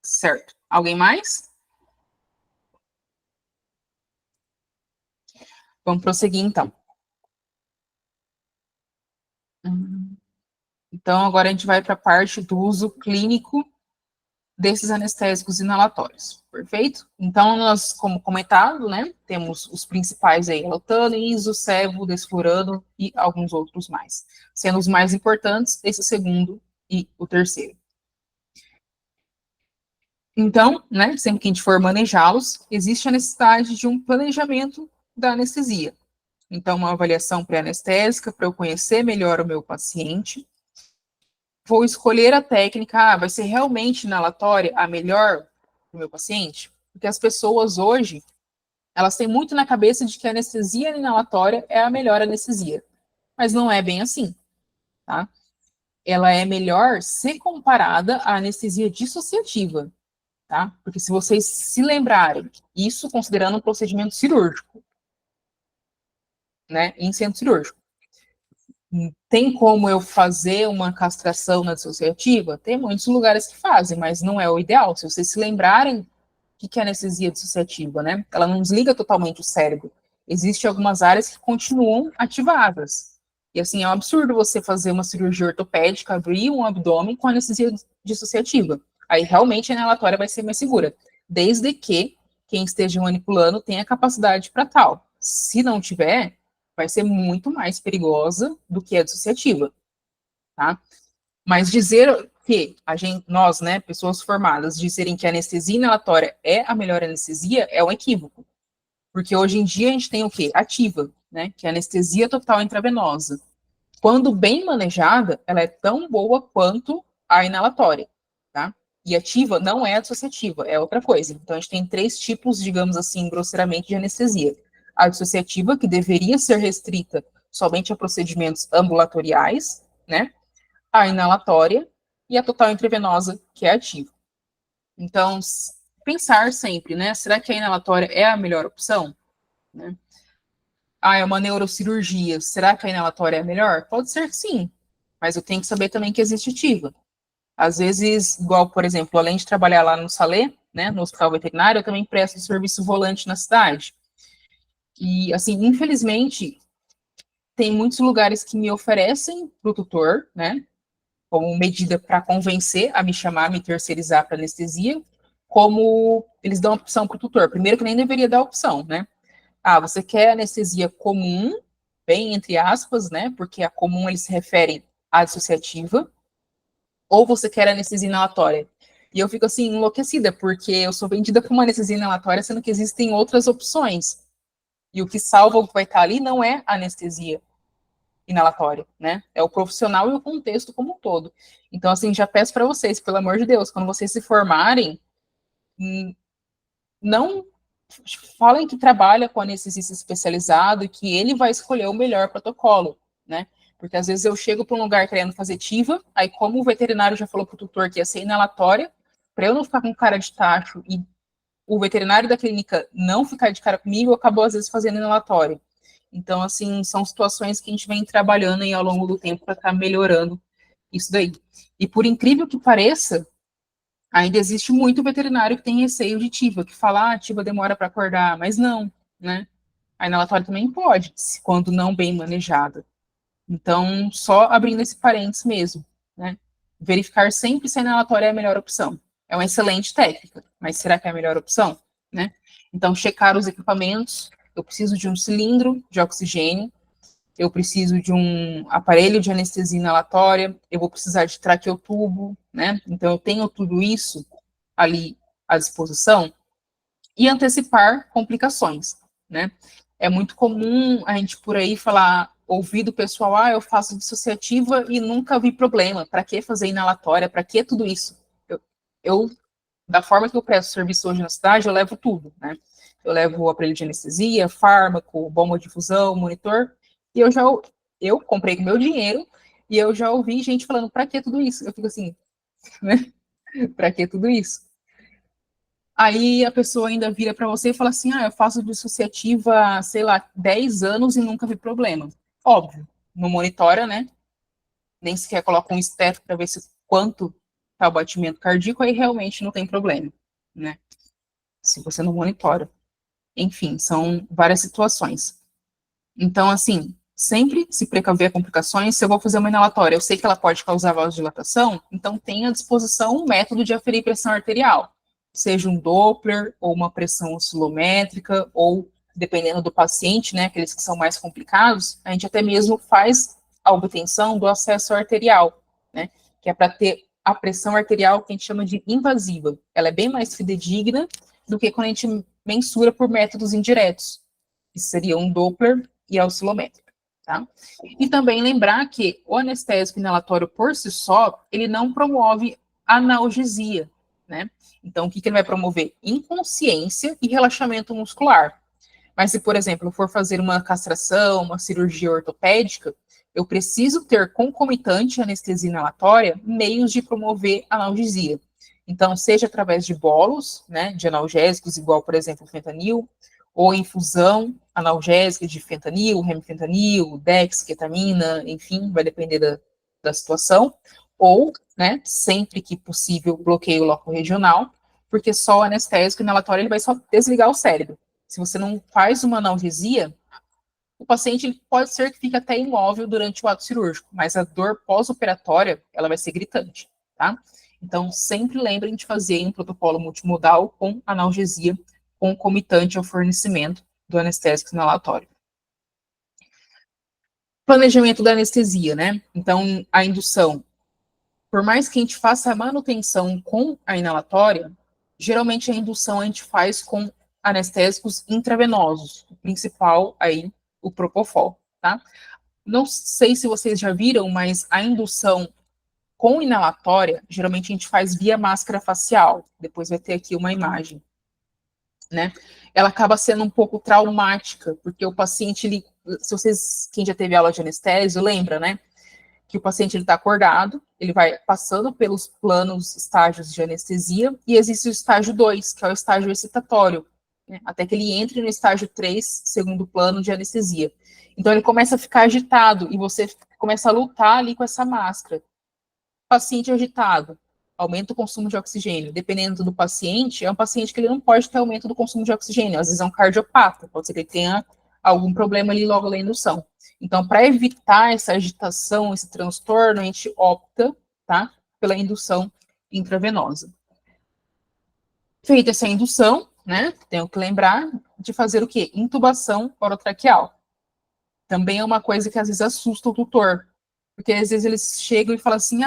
Certo. Alguém mais? Vamos prosseguir, então. Então, agora a gente vai para a parte do uso clínico desses anestésicos inalatórios, perfeito? Então, nós, como comentado, né, temos os principais aí, Lotano, Iso, Sevo, Desflurano e alguns outros mais. Sendo os mais importantes, esse segundo e o terceiro. Então, né, sempre que a gente for manejá-los, existe a necessidade de um planejamento da anestesia. Então, uma avaliação pré-anestésica para eu conhecer melhor o meu paciente. Vou escolher a técnica, vai ser realmente inalatória a melhor para o meu paciente? Porque as pessoas hoje, elas têm muito na cabeça de que a anestesia inalatória é a melhor anestesia. Mas não é bem assim, tá? Ela é melhor se comparada à anestesia dissociativa, tá? Porque se vocês se lembrarem, isso considerando um procedimento cirúrgico, né, em centro cirúrgico. Tem como eu fazer uma castração na dissociativa? Tem muitos lugares que fazem, mas não é o ideal. Se vocês se lembrarem, o que é anestesia dissociativa, né? Ela não desliga totalmente o cérebro. Existem algumas áreas que continuam ativadas. E assim, é um absurdo você fazer uma cirurgia ortopédica, abrir um abdômen com anestesia dissociativa. Aí realmente a inalatória vai ser mais segura, desde que quem esteja manipulando tenha capacidade para tal. Se não tiver, vai ser muito mais perigosa do que a dissociativa, tá? Mas dizer que nós, né, pessoas formadas, dizerem que a anestesia inalatória é a melhor anestesia é um equívoco. Porque hoje em dia a gente tem o quê? Ativa, né, que é a anestesia total intravenosa. Quando bem manejada, ela é tão boa quanto a inalatória, tá? E ativa não é a dissociativa, é outra coisa. Então a gente tem 3 tipos, digamos assim, grosseiramente, de anestesia. A dissociativa, que deveria ser restrita somente a procedimentos ambulatoriais, né? A inalatória e a total intravenosa, que é ativa. Então, pensar sempre, né? Será que a inalatória é a melhor opção? Né? É uma neurocirurgia. Será que a inalatória é a melhor? Pode ser que sim, mas eu tenho que saber também que existe ativa. Às vezes, igual, por exemplo, além de trabalhar lá no Salê, né, no hospital veterinário, eu também presto serviço volante na cidade. E, assim, infelizmente, tem muitos lugares que me oferecem para o tutor, né, como medida para convencer a me chamar, me terceirizar para anestesia, como eles dão a opção para o tutor. Primeiro que nem deveria dar a opção, né? Ah, você quer anestesia comum, bem entre aspas, né? Porque a comum eles se referem à dissociativa, ou você quer anestesia inalatória. E eu fico assim, enlouquecida, porque eu sou vendida como anestesia inalatória, sendo que existem outras opções. E o que salva o que vai estar ali não é a anestesia inalatória, né? É o profissional e o contexto como um todo. Então, assim, já peço para vocês, pelo amor de Deus, quando vocês se formarem, não falem que trabalha com anestesista especializado e que ele vai escolher o melhor protocolo, né? Porque às vezes eu chego para um lugar querendo fazer TIVA, aí como o veterinário já falou para o tutor que ia ser inalatória, para eu não ficar com cara de tacho e o veterinário da clínica não ficar de cara comigo, acabou às vezes fazendo inalatório. Então, assim, são situações que a gente vem trabalhando aí ao longo do tempo para estar melhorando isso daí. E por incrível que pareça, ainda existe muito veterinário que tem receio de TIVA, que fala, ah, TIVA demora para acordar, mas não, né? A inalatória também pode, quando não bem manejada. Então, só abrindo esse parênteses mesmo, né? Verificar sempre se a inalatória é a melhor opção. É uma excelente técnica, mas será que é a melhor opção, né? Então, checar os equipamentos. Eu preciso de um cilindro de oxigênio, eu preciso de um aparelho de anestesia inalatória, eu vou precisar de traqueotubo, né? Então, eu tenho tudo isso ali à disposição e antecipar complicações, né? É muito comum a gente por aí falar, ouvir do pessoal, ah, eu faço dissociativa e nunca vi problema, para que fazer inalatória, para que tudo isso? Eu, da forma que eu presto serviço hoje na cidade, eu levo tudo, né? Eu levo o aparelho de anestesia, fármaco, bomba de infusão, monitor, e eu comprei com meu dinheiro, e eu já ouvi gente falando, para que tudo isso? Eu fico assim, né? Para que tudo isso? Aí a pessoa ainda vira para você e fala assim, ah, eu faço dissociativa, sei lá, 10 anos e nunca vi problema. Óbvio, não monitora, né? Nem sequer coloca um esteto para ver se quanto tá o batimento cardíaco, aí realmente não tem problema, né? Se você não monitora. Enfim, são várias situações. Então, assim, sempre se precaver complicações. Se eu vou fazer uma inalatória, eu sei que ela pode causar vasodilatação, então tenha à disposição um método de aferir pressão arterial, seja um Doppler ou uma pressão oscilométrica, ou, dependendo do paciente, né, aqueles que são mais complicados, a gente até mesmo faz a obtenção do acesso arterial, né, que é para ter a pressão arterial que a gente chama de invasiva. Ela é bem mais fidedigna do que quando a gente mensura por métodos indiretos, que seria um Doppler e a oscilométrica, tá? E também lembrar que o anestésico inalatório por si só, ele não promove analgesia, né? Então, o que ele vai promover? Inconsciência e relaxamento muscular. Mas se, por exemplo, eu for fazer uma castração, uma cirurgia ortopédica, eu preciso ter concomitante anestesia inalatória meios de promover analgesia. Então, seja através de bolos, né, de analgésicos, igual, por exemplo, o fentanil, ou infusão analgésica de fentanil, remifentanil, dex, ketamina, enfim, vai depender da situação, ou, né, sempre que possível, bloqueio local regional, porque só o anestésico inalatório ele vai só desligar o cérebro. Se você não faz uma analgesia, o paciente ele pode ser que fique até imóvel durante o ato cirúrgico, mas a dor pós-operatória, ela vai ser gritante, tá? Então, sempre lembrem de fazer um protocolo multimodal com analgesia concomitante ao fornecimento do anestésico inalatório. Planejamento da anestesia, né? Então, a indução. Por mais que a gente faça a manutenção com a inalatória, geralmente a indução a gente faz com anestésicos intravenosos, o principal aí, o Propofol, tá? Não sei se vocês já viram, mas a indução com inalatória, geralmente a gente faz via máscara facial. Depois vai ter aqui uma imagem, né? Ela acaba sendo um pouco traumática, porque o paciente, ele, se vocês, quem já teve aula de anestésio, lembra, né? Que o paciente ele está acordado, ele vai passando pelos planos estágios de anestesia, e existe o estágio 2, que é o estágio excitatório, né, até que ele entre no estágio 3, segundo plano de anestesia. Então ele começa a ficar agitado, e você começa a lutar ali com essa máscara. Paciente agitado, aumenta o consumo de oxigênio. Dependendo do paciente, é um paciente que ele não pode ter aumento do consumo de oxigênio, às vezes é um cardiopata, pode ser que ele tenha algum problema ali logo na indução. Então, para evitar essa agitação, esse transtorno, a gente opta, tá, pela indução intravenosa. Feita essa indução, né, tenho que lembrar de fazer o quê? Intubação orotraqueal. Também é uma coisa que às vezes assusta o tutor, porque às vezes eles chegam e falam assim,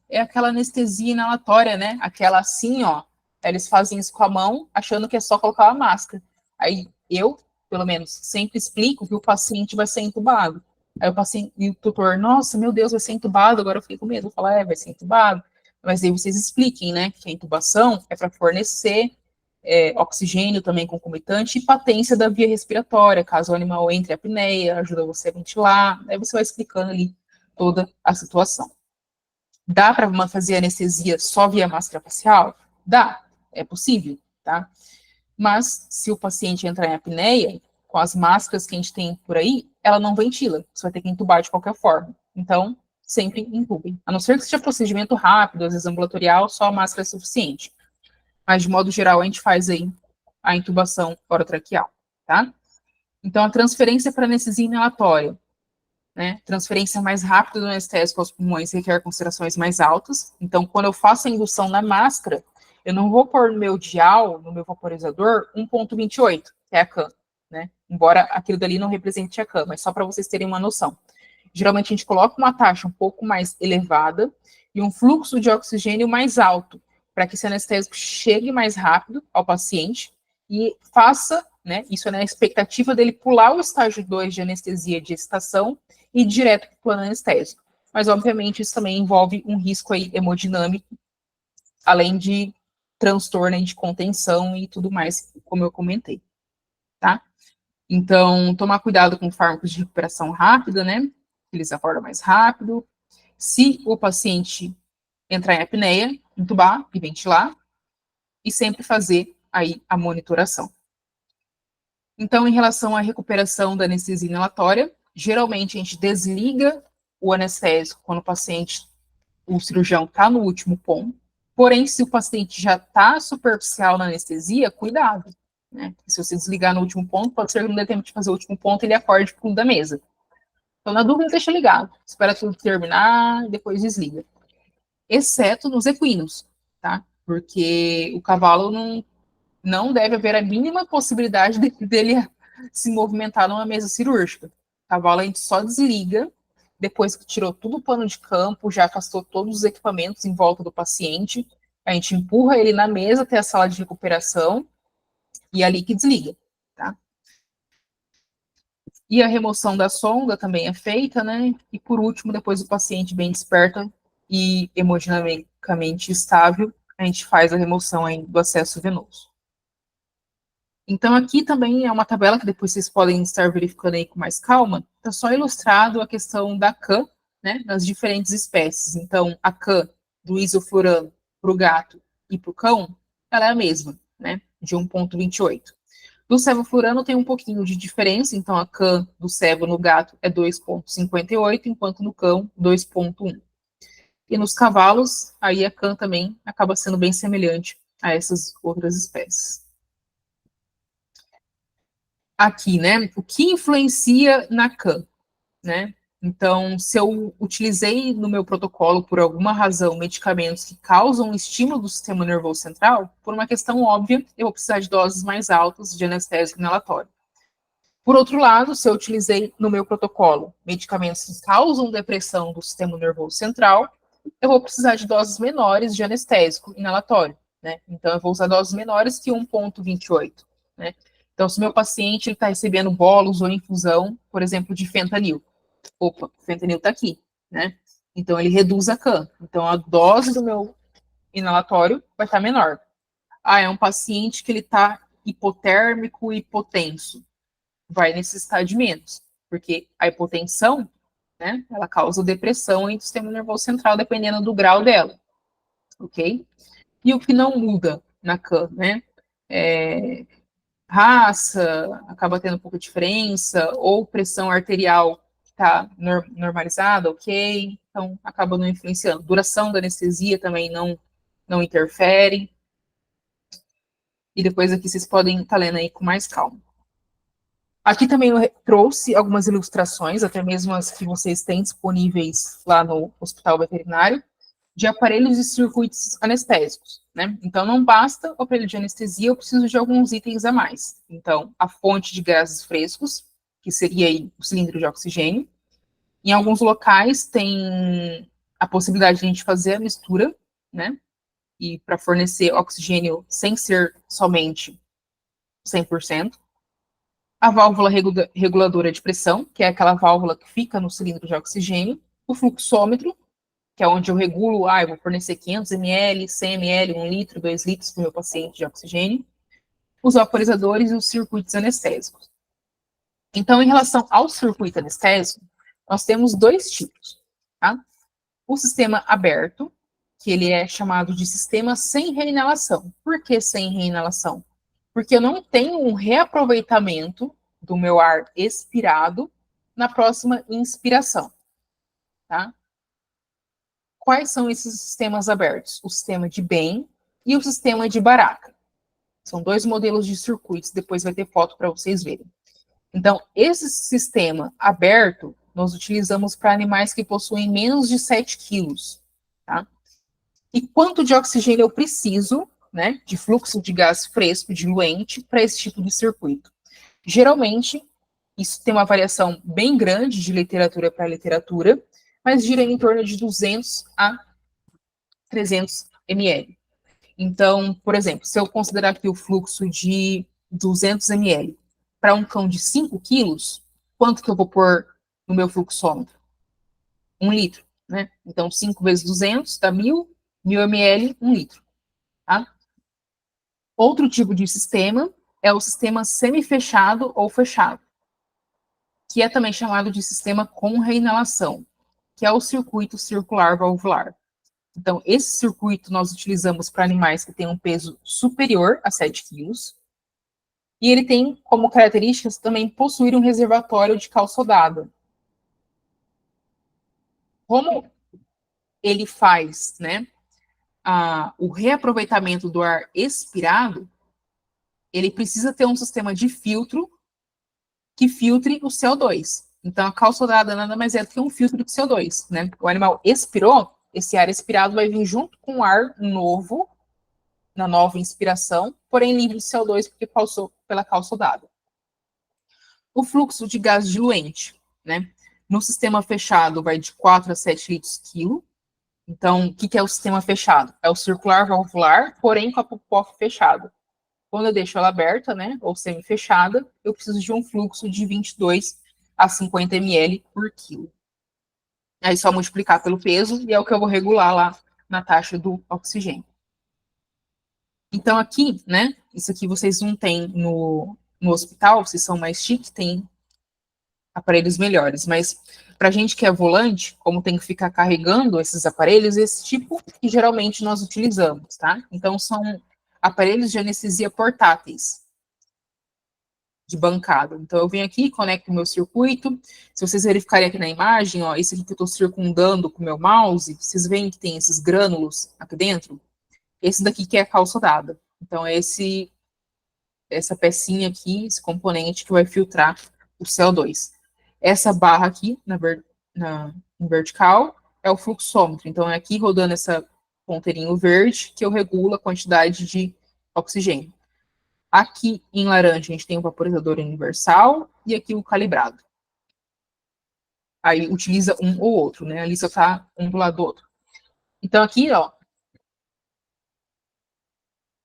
é aquela anestesia inalatória, né, aquela assim, ó. Aí eles fazem isso com a mão, achando que é só colocar a máscara. Aí eu, pelo menos, sempre explico que o paciente vai ser entubado. Aí o paciente e o tutor, nossa, meu Deus, vai ser entubado, agora eu fiquei com medo. Vou falar, vai ser entubado. Mas aí vocês expliquem, né, que a intubação é para fornecer oxigênio também concomitante e patência da via respiratória, caso o animal entre a apneia, ajuda você a ventilar, aí você vai explicando ali toda a situação. Dá para fazer anestesia só via máscara facial? Dá, é possível, tá? Mas se o paciente entrar em apneia, com as máscaras que a gente tem por aí, ela não ventila, você vai ter que entubar de qualquer forma. Então, sempre intubem. A não ser que seja procedimento rápido, às vezes ambulatorial, só a máscara é suficiente. Mas, de modo geral, a gente faz aí a intubação orotraqueal, tá? Então, a transferência para anestesia inalatória, né? Transferência mais rápida do anestésico aos pulmões requer considerações mais altas. Então, quando eu faço a indução na máscara, eu não vou pôr no meu dial, no meu vaporizador, 1,28, que é a CAM, né? Embora aquilo dali não represente a CAM, mas só para vocês terem uma noção. Geralmente, a gente coloca uma taxa um pouco mais elevada e um fluxo de oxigênio mais alto, para que esse anestésico chegue mais rápido ao paciente e faça, né, isso é na expectativa dele pular o estágio 2 de anestesia de excitação e ir direto para o plano anestésico. Mas, obviamente, isso também envolve um risco aí hemodinâmico, além de transtorno de contenção e tudo mais, como eu comentei, tá? Então, tomar cuidado com fármacos de recuperação rápida, né? Eles acordam mais rápido. Se o paciente entrar em apneia, intubar e ventilar, e sempre fazer aí a monitoração. Então, em relação à recuperação da anestesia inalatória, geralmente a gente desliga o anestésico quando o cirurgião está no último ponto, porém, se o paciente já está superficial na anestesia, cuidado, né? Se você desligar no último ponto, pode ser que não dê tempo de fazer o último ponto e ele acorde pro da mesa. Então, na dúvida, deixa ligado, espera tudo terminar e depois desliga. Exceto nos equinos, tá? Porque o cavalo não deve haver a mínima possibilidade dele se movimentar numa mesa cirúrgica. O cavalo a gente só desliga depois que tirou todo o pano de campo, já afastou todos os equipamentos em volta do paciente, a gente empurra ele na mesa até a sala de recuperação e é ali que desliga, tá? E a remoção da sonda também é feita, né? E por último, depois do paciente bem desperto e hemodinamicamente estável, a gente faz a remoção aí do acesso venoso. Então, aqui também é uma tabela que depois vocês podem estar verificando aí com mais calma. Está só ilustrado a questão da CAM, né, nas diferentes espécies. Então, a CAM do isoflurano para o gato e para o cão, ela é a mesma, né, de 1,28. Do sevoflurano tem um pouquinho de diferença, então a CAM do sevo no gato é 2,58, enquanto no cão, 2,1. E nos cavalos, aí a CAM também acaba sendo bem semelhante a essas outras espécies. Aqui, né, o que influencia na CAM, né? Então, se eu utilizei no meu protocolo, por alguma razão, medicamentos que causam estímulo do sistema nervoso central, por uma questão óbvia, eu vou precisar de doses mais altas de anestésico inalatório. Por outro lado, se eu utilizei no meu protocolo medicamentos que causam depressão do sistema nervoso central, eu vou precisar de doses menores de anestésico inalatório, né? Então, eu vou usar doses menores que 1,28, né? Então, se meu paciente está recebendo bolos ou infusão, por exemplo, de fentanil, opa, o fentanil está aqui, né? Então, ele reduz a CAM. Então, a dose do meu inalatório vai estar menor. É um paciente que ele está hipotérmico e hipotenso. Vai necessitar de menos, porque a hipotensão, né, ela causa depressão em sistema nervoso central, dependendo do grau dela, ok? E o que não muda na CAM, né? Raça, acaba tendo pouca diferença, ou pressão arterial está normalizada, ok? Então, acaba não influenciando. Duração da anestesia também não interfere. E depois aqui vocês podem estar lendo aí com mais calma. Aqui também eu trouxe algumas ilustrações, até mesmo as que vocês têm disponíveis lá no Hospital Veterinário, de aparelhos e circuitos anestésicos, né? Então, não basta o aparelho de anestesia, eu preciso de alguns itens a mais. Então, a fonte de gases frescos, que seria aí o cilindro de oxigênio. Em alguns locais tem a possibilidade de a gente fazer a mistura, né? E para fornecer oxigênio sem ser somente 100%. A válvula reguladora de pressão, que é aquela válvula que fica no cilindro de oxigênio. O fluxômetro, que é onde eu regulo, eu vou fornecer 500 ml, 100 ml, 1 litro, 2 litros para o meu paciente de oxigênio. Os vaporizadores e os circuitos anestésicos. Então, em relação ao circuito anestésico, nós temos dois tipos, tá? O sistema aberto, que ele é chamado de sistema sem reinalação. Por que sem reinalação? Porque eu não tenho um reaproveitamento do meu ar expirado na próxima inspiração, tá? Quais são esses sistemas abertos? O sistema de Bain e o sistema de Baraka. São dois modelos de circuitos, depois vai ter foto para vocês verem. Então, esse sistema aberto, nós utilizamos para animais que possuem menos de 7 quilos, tá? E quanto de oxigênio eu preciso, né, de fluxo de gás fresco, diluente, para esse tipo de circuito? Geralmente, isso tem uma variação bem grande de literatura para literatura, mas gira em torno de 200 a 300 ml. Então, por exemplo, se eu considerar aqui o fluxo de 200 ml para um cão de 5 quilos, quanto que eu vou pôr no meu fluxômetro? 1 litro, né? Então, 5 vezes 200 dá 1.000, 1.000 ml, 1 litro, tá? Outro tipo de sistema é o sistema semi-fechado ou fechado, que é também chamado de sistema com reinalação, que é o circuito circular valvular. Então, esse circuito nós utilizamos para animais que têm um peso superior a 7 quilos, e ele tem como características também possuir um reservatório de cal sodada. Como ele faz, né, o reaproveitamento do ar expirado, ele precisa ter um sistema de filtro que filtre o CO2. Então, a cal sodada nada mais é do que um filtro de CO2, né? O animal expirou, esse ar expirado vai vir junto com o ar novo, na nova inspiração, porém livre de CO2 porque passou pela cal sodada. O fluxo de gás diluente, né? No sistema fechado vai de 4 a 7 litros quilo. Então, o que é o sistema fechado? É o circular valvular, porém com a pop-off fechada. Quando eu deixo ela aberta, né, ou semi-fechada, eu preciso de um fluxo de 22 a 50 ml por quilo. Aí só multiplicar pelo peso e é o que eu vou regular lá na taxa do oxigênio. Então aqui, né, isso aqui vocês não têm no hospital, vocês são mais chique, tem aparelhos melhores, mas para gente que é volante, como tem que ficar carregando esses aparelhos, esse tipo que geralmente nós utilizamos, tá? Então são aparelhos de anestesia portáteis, de bancada. Então eu venho aqui, conecto o meu circuito, se vocês verificarem aqui na imagem, ó, esse aqui que eu estou circundando com o meu mouse, vocês veem que tem esses grânulos aqui dentro? Esse daqui que é a cal sodada. Então é essa pecinha aqui, esse componente que vai filtrar o CO2. Essa barra aqui, em vertical, é o fluxômetro. Então, é aqui rodando essa ponteirinho verde que eu regulo a quantidade de oxigênio. Aqui em laranja, a gente tem o vaporizador universal e aqui o calibrado. Aí utiliza um ou outro, né? Ali só está um do lado do outro. Então, aqui, ó,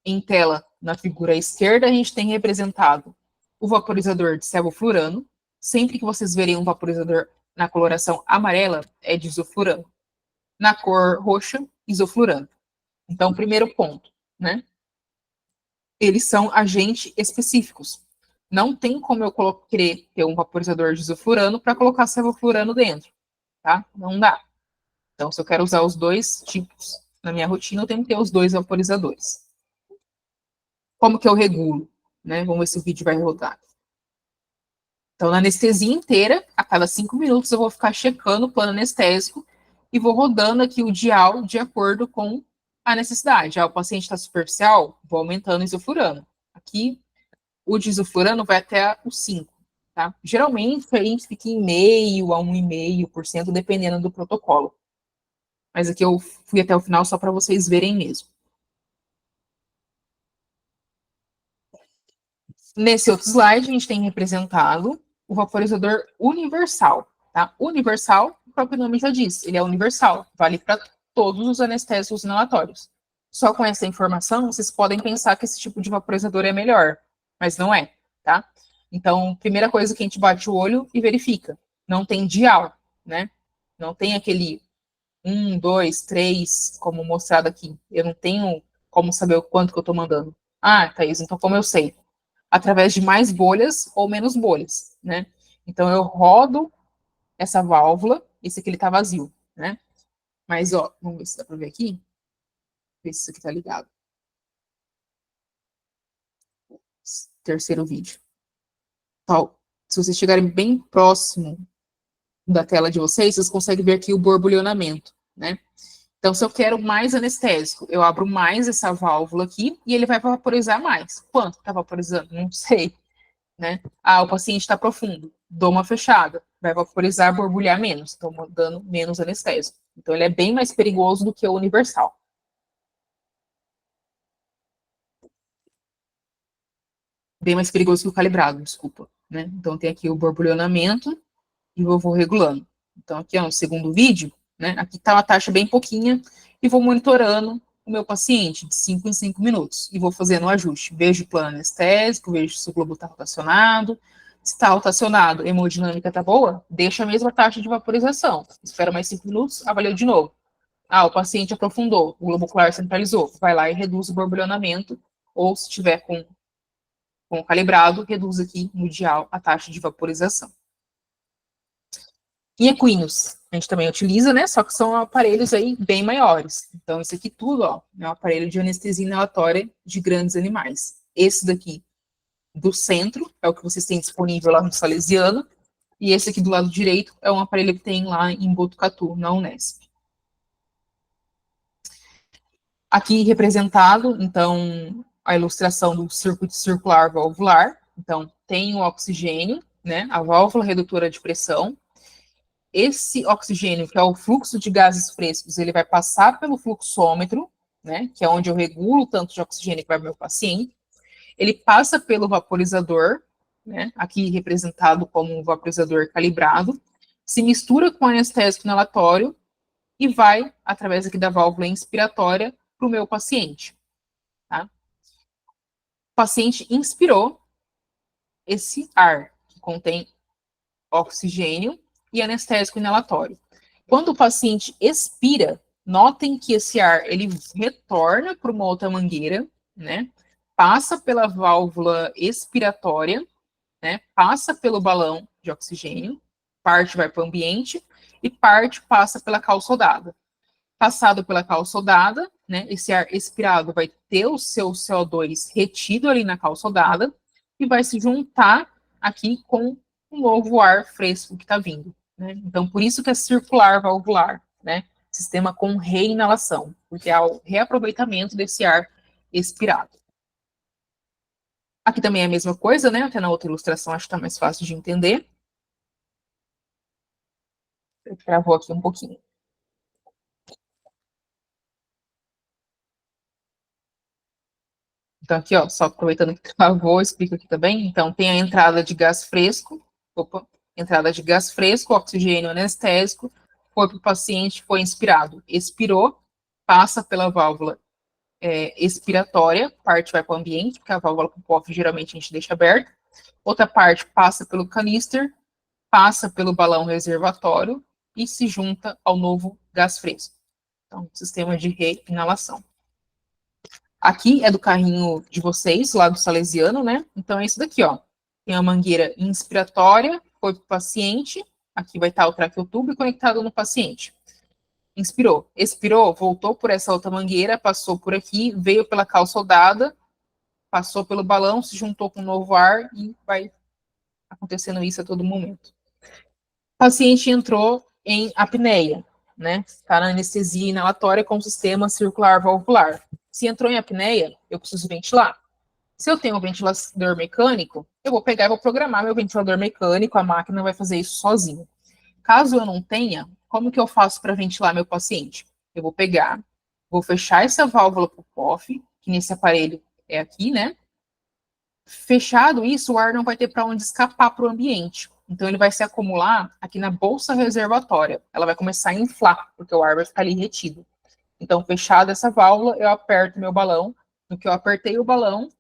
em tela, na figura esquerda, a gente tem representado o vaporizador de sevoflurano. Sempre que vocês verem um vaporizador na coloração amarela, é de isoflurano. Na cor roxa, isoflurano. Então, primeiro ponto, né? Eles são agentes específicos. Não tem como eu querer ter um vaporizador de isoflurano para colocar sevoflurano dentro, tá? Não dá. Então, se eu quero usar os dois tipos na minha rotina, eu tenho que ter os dois vaporizadores. Como que eu regulo? Né? Vamos ver se o vídeo vai rodar. Então, na anestesia inteira, a cada 5 minutos, eu vou ficar checando o plano anestésico e vou rodando aqui o dial de acordo com a necessidade. O paciente está superficial, vou aumentando o isoflurano. Aqui, o de isoflurano vai até o 5, tá? Geralmente, a gente fica em 0,5% a 1,5%, dependendo do protocolo. Mas aqui eu fui até o final só para vocês verem mesmo. Nesse outro slide, a gente tem representado o vaporizador universal, tá? Universal, o próprio nome já diz, ele é universal, vale para todos os anestésicos inalatórios. Só com essa informação, vocês podem pensar que esse tipo de vaporizador é melhor, mas não é, tá? Então, primeira coisa que a gente bate o olho e verifica, não tem dial, né? Não tem aquele 1, 2, 3, como mostrado aqui. Eu não tenho como saber o quanto que eu tô mandando. Ah, Thaís, então como eu sei? Através de mais bolhas ou menos bolhas, né? Então, eu rodo essa válvula, esse aqui ele tá vazio, né? Mas, ó, vamos ver se dá pra ver aqui. Ver se isso aqui tá ligado. Terceiro vídeo. Tal. Se vocês chegarem bem próximo da tela de vocês, vocês conseguem ver aqui o borbulhonamento, né? Então, se eu quero mais anestésico, eu abro mais essa válvula aqui e ele vai vaporizar mais. Quanto está vaporizando? Não sei, né? Ah, o paciente está profundo. Dou uma fechada. Vai vaporizar, borbulhar menos. Estou dando menos anestésico. Então, ele é bem mais perigoso do que o universal. Bem mais perigoso que o calibrado, desculpa, né? Então, tem aqui o borbulhonamento e eu vou regulando. Então, aqui é um segundo vídeo, né? Aqui está uma taxa bem pouquinha e vou monitorando o meu paciente de 5 em 5 minutos e vou fazendo o ajuste. Vejo o plano anestésico, vejo se o globo está rotacionado. Se está rotacionado, a hemodinâmica está boa, deixa a mesma taxa de vaporização. Espera mais 5 minutos, avalia de novo. Ah, o paciente aprofundou, o globo ocular centralizou. Vai lá e reduz o borbulhonamento, ou se tiver com o calibrado, reduz aqui no dial a taxa de vaporização. E equinos, a gente também utiliza, né? Só que são aparelhos aí bem maiores. Então, isso aqui tudo, ó, é um aparelho de anestesia inalatória de grandes animais. Esse daqui do centro é o que vocês têm disponível lá no Salesiano. E esse aqui do lado direito é um aparelho que tem lá em Botucatu, na Unesp. Aqui representado, então, a ilustração do circuito circular valvular. Então, tem o oxigênio, né? A válvula redutora de pressão. Esse oxigênio, que é o fluxo de gases frescos, ele vai passar pelo fluxômetro, né, que é onde eu regulo o tanto de oxigênio que vai para o meu paciente. Ele passa pelo vaporizador, né, aqui representado como um vaporizador calibrado, se mistura com anestésico inalatório e vai, através aqui da válvula inspiratória, para o meu paciente. Tá? O paciente inspirou esse ar, que contém oxigênio e anestésico inalatório. Quando o paciente expira, notem que esse ar ele retorna para uma outra mangueira, né? Passa pela válvula expiratória, né? Passa pelo balão de oxigênio, parte vai para o ambiente e parte passa pela calçodada. Passado pela calçodada, né? Esse ar expirado vai ter o seu CO2 retido ali na calçodada e vai se juntar aqui com um novo ar fresco que está vindo. Né? Então, por isso que é circular valvular, né? Sistema com reinalação, porque é o reaproveitamento desse ar expirado. Aqui também é a mesma coisa, né? Até na outra ilustração acho que está mais fácil de entender. Eu travou aqui um pouquinho. Então, aqui, ó, só aproveitando que travou, explico aqui também. Então, tem a entrada de gás fresco, entrada de gás fresco, oxigênio anestésico, foi para o paciente, foi inspirado, expirou, passa pela válvula expiratória, parte vai para o ambiente, porque a válvula com POF geralmente a gente deixa aberta, outra parte passa pelo canister, passa pelo balão reservatório e se junta ao novo gás fresco. Então, sistema de reinalação. Aqui é do carrinho de vocês, lá do Salesiano, né? Então, é isso daqui, ó. Tem a mangueira inspiratória, foi para o paciente, aqui vai estar o traqueotubo conectado no paciente. Inspirou, expirou, voltou por essa outra mangueira, passou por aqui, veio pela calçodada, passou pelo balão, se juntou com o novo ar e vai acontecendo isso a todo momento. O paciente entrou em apneia, né? Está na anestesia inalatória com o sistema circular valvular. Se entrou em apneia, eu preciso ventilar. Se eu tenho um ventilador mecânico, eu vou pegar e vou programar meu ventilador mecânico, a máquina vai fazer isso sozinha. Caso eu não tenha, como que eu faço para ventilar meu paciente? eu vou pegar, vou fechar essa válvula pro POF, que nesse aparelho é aqui, né? Fechado isso, o ar não vai ter para onde escapar para o ambiente. Então, ele vai se acumular aqui na bolsa reservatória. Ela vai começar a inflar, porque o ar vai ficar ali retido. Então, fechada essa válvula, eu aperto meu balão. No que eu apertei o balão,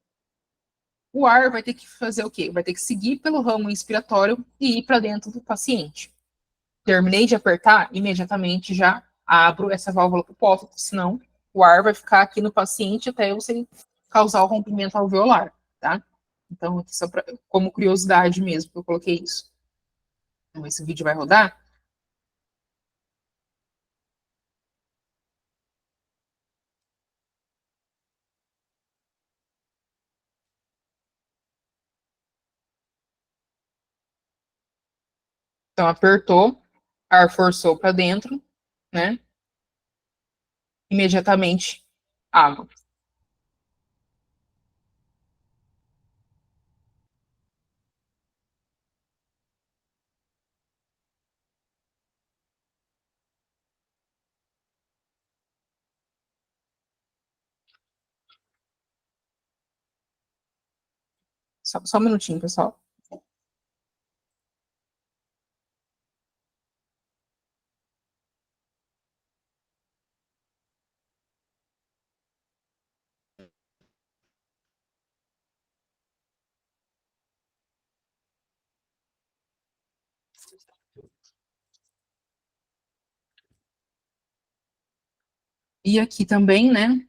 o ar vai ter que fazer o quê? Vai ter que seguir pelo ramo inspiratório e ir para dentro do paciente. Terminei de apertar, imediatamente já abro essa válvula para o POF, senão o ar vai ficar aqui no paciente até você causar o rompimento alveolar, tá? Então, aqui só pra, como curiosidade mesmo, que eu coloquei isso. Então, esse vídeo vai rodar. Então, apertou, ar forçou para dentro, né? Imediatamente, água. Só um minutinho, pessoal. E aqui também, né?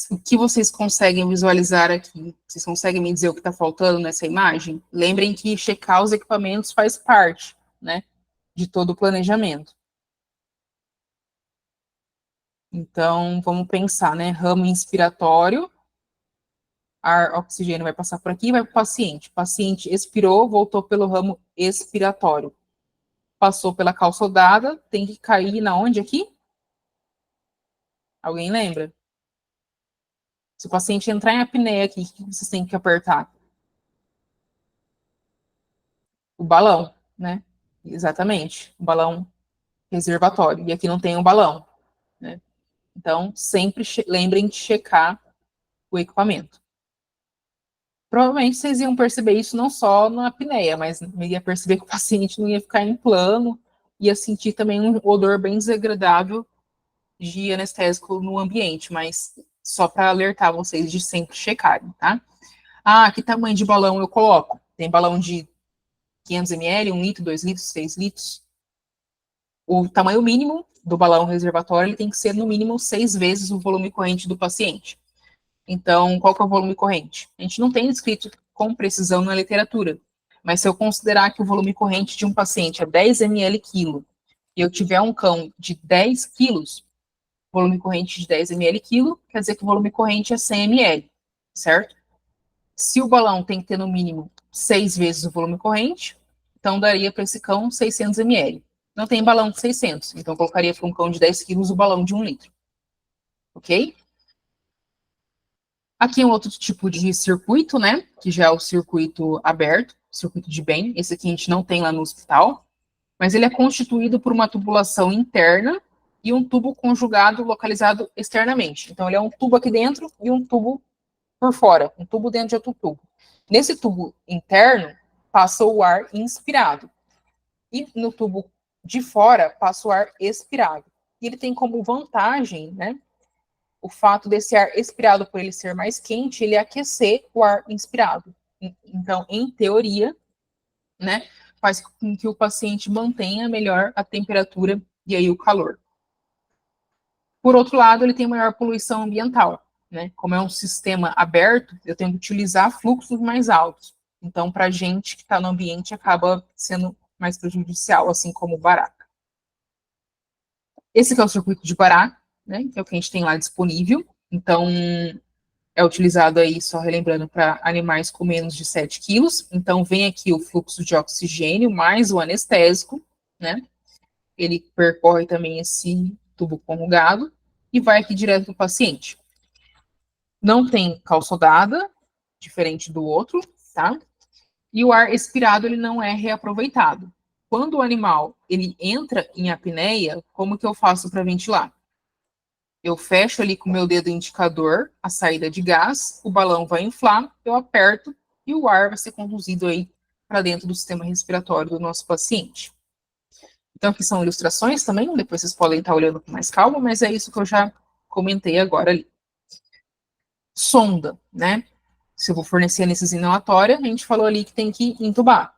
O que vocês conseguem visualizar aqui? Vocês conseguem me dizer o que está faltando nessa imagem? Lembrem que checar os equipamentos faz parte, né, de todo o planejamento. Então, vamos pensar, né? Ramo inspiratório, ar, oxigênio vai passar por aqui e vai para o paciente. O paciente expirou, voltou pelo ramo expiratório. Passou pela calçodada, tem que cair na onde aqui? Alguém lembra? Se o paciente entrar em apneia aqui, o que vocês têm que apertar? O balão, né? Exatamente, o balão reservatório. E aqui não tem um balão, né? Então, sempre lembrem de checar o equipamento. Provavelmente vocês iam perceber isso não só na apneia, mas ia perceber que o paciente não ia ficar em plano, ia sentir também um odor bem desagradável de anestésico no ambiente, mas só para alertar vocês de sempre checarem, tá? Ah, que tamanho de balão eu coloco? Tem balão de 500 ml, 1 litro, 2 litros, 6 litros. O tamanho mínimo do balão reservatório ele tem que ser, no mínimo, 6 vezes o volume corrente do paciente. Então, qual que é o volume corrente? A gente não tem escrito com precisão na literatura, mas se eu considerar que o volume corrente de um paciente é 10 ml quilo, e eu tiver um cão de 10 quilos, volume corrente de 10 ml quilo, quer dizer que o volume corrente é 100 ml, certo? Se o balão tem que ter no mínimo 6 vezes o volume corrente, então daria para esse cão 600 ml. Não tem balão de 600, então eu colocaria para um cão de 10 quilos o balão de 1 litro. Ok? Aqui é um outro tipo de circuito, né? Que já é o circuito aberto, circuito de bem. Esse aqui a gente não tem lá no hospital, mas ele é constituído por uma tubulação interna e um tubo conjugado localizado externamente. Então, ele é um tubo aqui dentro e um tubo por fora, um tubo dentro de outro tubo. Nesse tubo interno, passa o ar inspirado. E no tubo de fora, passa o ar expirado. E ele tem como vantagem, né, o fato desse ar expirado, por ele ser mais quente, ele aquecer o ar inspirado. Então, em teoria, né, faz com que o paciente mantenha melhor a temperatura e aí o calor. Por outro lado, ele tem maior poluição ambiental, né? Como é um sistema aberto, eu tenho que utilizar fluxos mais altos. Então, para a gente que está no ambiente, acaba sendo mais prejudicial, assim como o baraca. Esse que é o circuito de baraca, né? Que é o que a gente tem lá disponível. Então, é utilizado aí, só relembrando, para animais com menos de 7 quilos. Então, vem aqui o fluxo de oxigênio mais o anestésico, né? Ele percorre também esse tubo conjugado e vai aqui direto para o paciente. Não tem calçodada, diferente do outro, tá? E o ar expirado, ele não é reaproveitado. quando o animal ele entra em apneia, como que eu faço para ventilar? Eu fecho ali com o meu dedo indicador a saída de gás, o balão vai inflar, eu aperto e o ar vai ser conduzido aí para dentro do sistema respiratório do nosso paciente. Então, aqui são ilustrações também, depois vocês podem estar olhando com mais calma, mas é isso que eu já comentei agora ali. Sonda, né? Se eu vou fornecer anestesia inalatória, a gente falou ali que tem que entubar.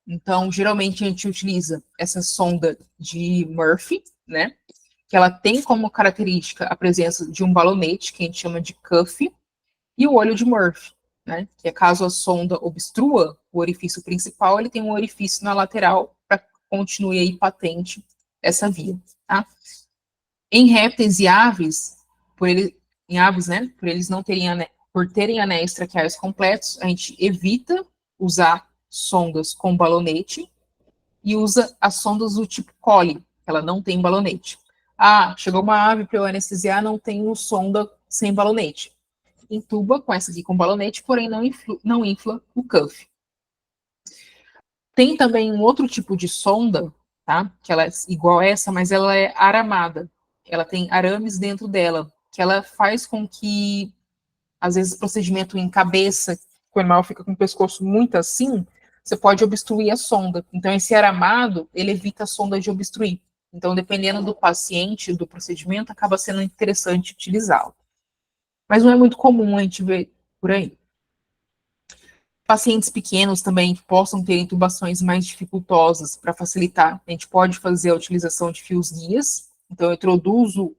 Então, geralmente a gente utiliza essa sonda de Murphy, né? Que ela tem como característica a presença de um balonete, que a gente chama de cuff, e o olho de Murphy, né? Que é caso a sonda obstrua o orifício principal, ele tem um orifício na lateral para que continue aí patente essa via, tá? Em répteis e aves, em aves, né? Por eles não terem por terem anéis traqueais completos, a gente evita usar sondas com balonete e usa as sondas do tipo Collie, ela não tem balonete. Ah, chegou uma ave para eu anestesiar, não tenho sonda sem balonete. Intuba com essa aqui com balonete, porém não infla o cuff. Tem também um outro tipo de sonda, tá? Que ela é igual a essa, mas ela é aramada. Ela tem arames dentro dela, que ela faz com que, às vezes, procedimento em cabeça, que o animal fica com o pescoço muito assim, você pode obstruir a sonda. Então, esse aramado, ele evita a sonda de obstruir. Então, dependendo do paciente, do procedimento, acaba sendo interessante utilizá-lo. Mas não é muito comum a gente ver por aí. Pacientes pequenos também possam ter intubações mais dificultosas para facilitar. A gente pode fazer a utilização de fios guias. Então, eu introduzo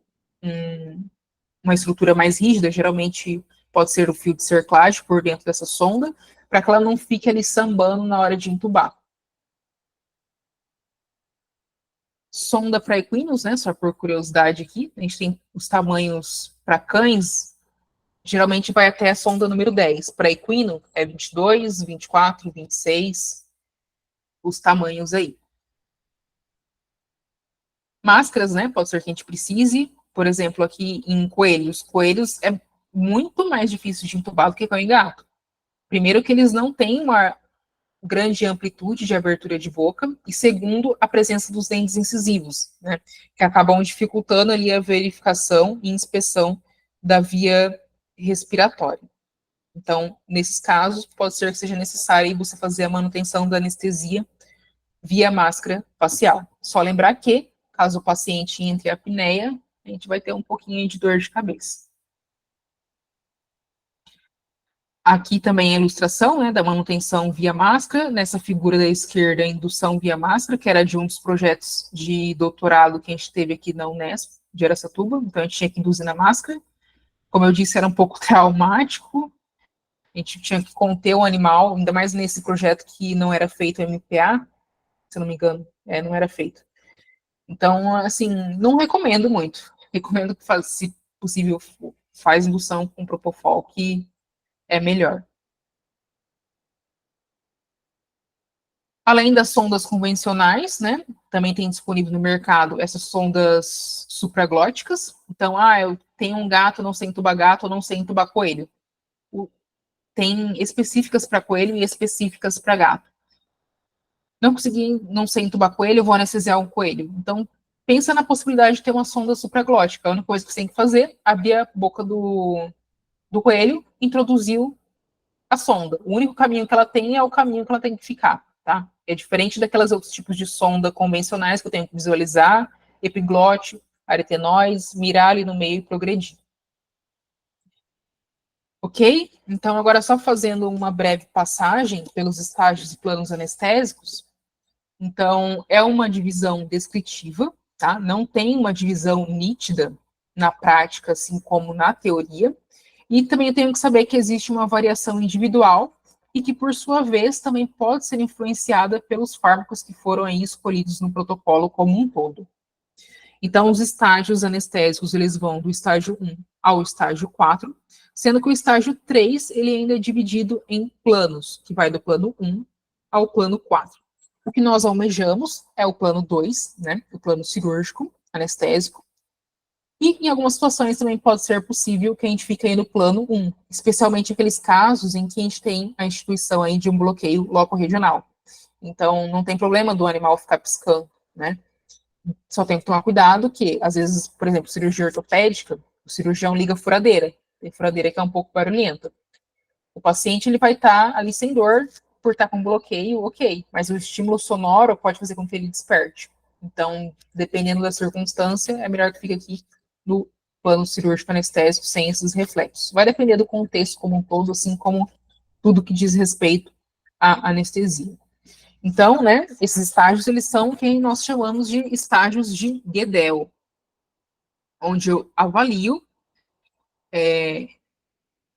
uma estrutura mais rígida, geralmente pode ser o fio de cerclagem por dentro dessa sonda, para que ela não fique ali sambando na hora de intubar. Sonda para equinos, né, só por curiosidade aqui, a gente tem os tamanhos para cães, geralmente vai até a sonda número 10. Para equino é 22, 24, 26, os tamanhos aí. Máscaras, né, pode ser que a gente precise, por exemplo, aqui em coelhos. Coelhos é muito mais difícil de intubar do que cão e gato. Primeiro que eles não têm uma grande amplitude de abertura de boca, e segundo, a presença dos dentes incisivos, né, que acabam dificultando ali a verificação e inspeção da via respiratória. Então, nesses casos, pode ser que seja necessário você fazer a manutenção da anestesia via máscara facial. Só lembrar que, caso o paciente entre a apneia, a gente vai ter um pouquinho de dor de cabeça. Aqui também a ilustração, né, da manutenção via máscara. Nessa figura da esquerda, a indução via máscara, que era de um dos projetos de doutorado que a gente teve aqui na Unesp, de Araçatuba. Então, a gente tinha que induzir na máscara. Como eu disse, era um pouco traumático. A gente tinha que conter o animal, ainda mais nesse projeto que não era feito MPA, se eu não me engano, não era feito. Então, assim, não recomendo muito. Recomendo que, se possível, faz indução com Propofol, que é melhor. Além das sondas convencionais, né, também tem disponível no mercado essas sondas supraglóticas. Então, eu tenho um gato, não sei entubar gato, ou não sei entubar coelho. Tem específicas para coelho e específicas para gato. Não sei entubar coelho, eu vou anestesiar um coelho. Então, pensa na possibilidade de ter uma sonda supraglótica. A única coisa que você tem que fazer é abrir a boca do coelho, introduzir a sonda. O único caminho que ela tem é o caminho que ela tem que ficar, tá? É diferente daquelas outros tipos de sonda convencionais que eu tenho que visualizar, epiglótio, aretenóis, mirar ali no meio e progredir. Ok? Então, agora só fazendo uma breve passagem pelos estágios e planos anestésicos. Então, é uma divisão descritiva, tá? Não tem uma divisão nítida na prática, assim como na teoria. E também eu tenho que saber que existe uma variação individual e que, por sua vez, também pode ser influenciada pelos fármacos que foram aí escolhidos no protocolo como um todo. Então, os estágios anestésicos, eles vão do estágio 1 ao estágio 4, sendo que o estágio 3, ele ainda é dividido em planos, que vai do plano 1 ao plano 4. O que nós almejamos é o plano 2, né, o plano cirúrgico, anestésico, e em algumas situações também pode ser possível que a gente fique aí no plano 1, especialmente aqueles casos em que a gente tem a instituição aí de um bloqueio loco-regional. Então, não tem problema do animal ficar piscando, né? Só tem que tomar cuidado que, às vezes, por exemplo, cirurgia ortopédica, o cirurgião liga a furadeira. Tem furadeira que é um pouco barulhenta. O paciente ele vai estar ali sem dor por estar com bloqueio, ok. Mas o estímulo sonoro pode fazer com que ele desperte. Então, dependendo da circunstância, é melhor que fique aqui no plano cirúrgico anestésico sem esses reflexos. Vai depender do contexto como um todo, assim como tudo que diz respeito à anestesia. Então, né, esses estágios, eles são quem nós chamamos de estágios de Guedel, onde eu avalio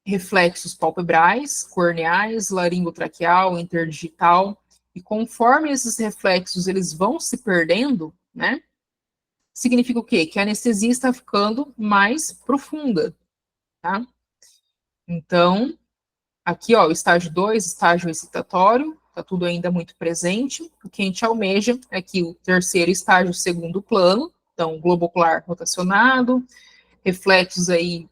reflexos palpebrais, corneais, laringotraqueal, interdigital, e conforme esses reflexos eles vão se perdendo, né, significa o quê? Que a anestesia está ficando mais profunda, tá? Então, aqui, ó, o estágio 2, estágio excitatório, tá tudo ainda muito presente. O que a gente almeja é que o terceiro estágio, segundo plano, então, globo ocular rotacionado, reflexos aí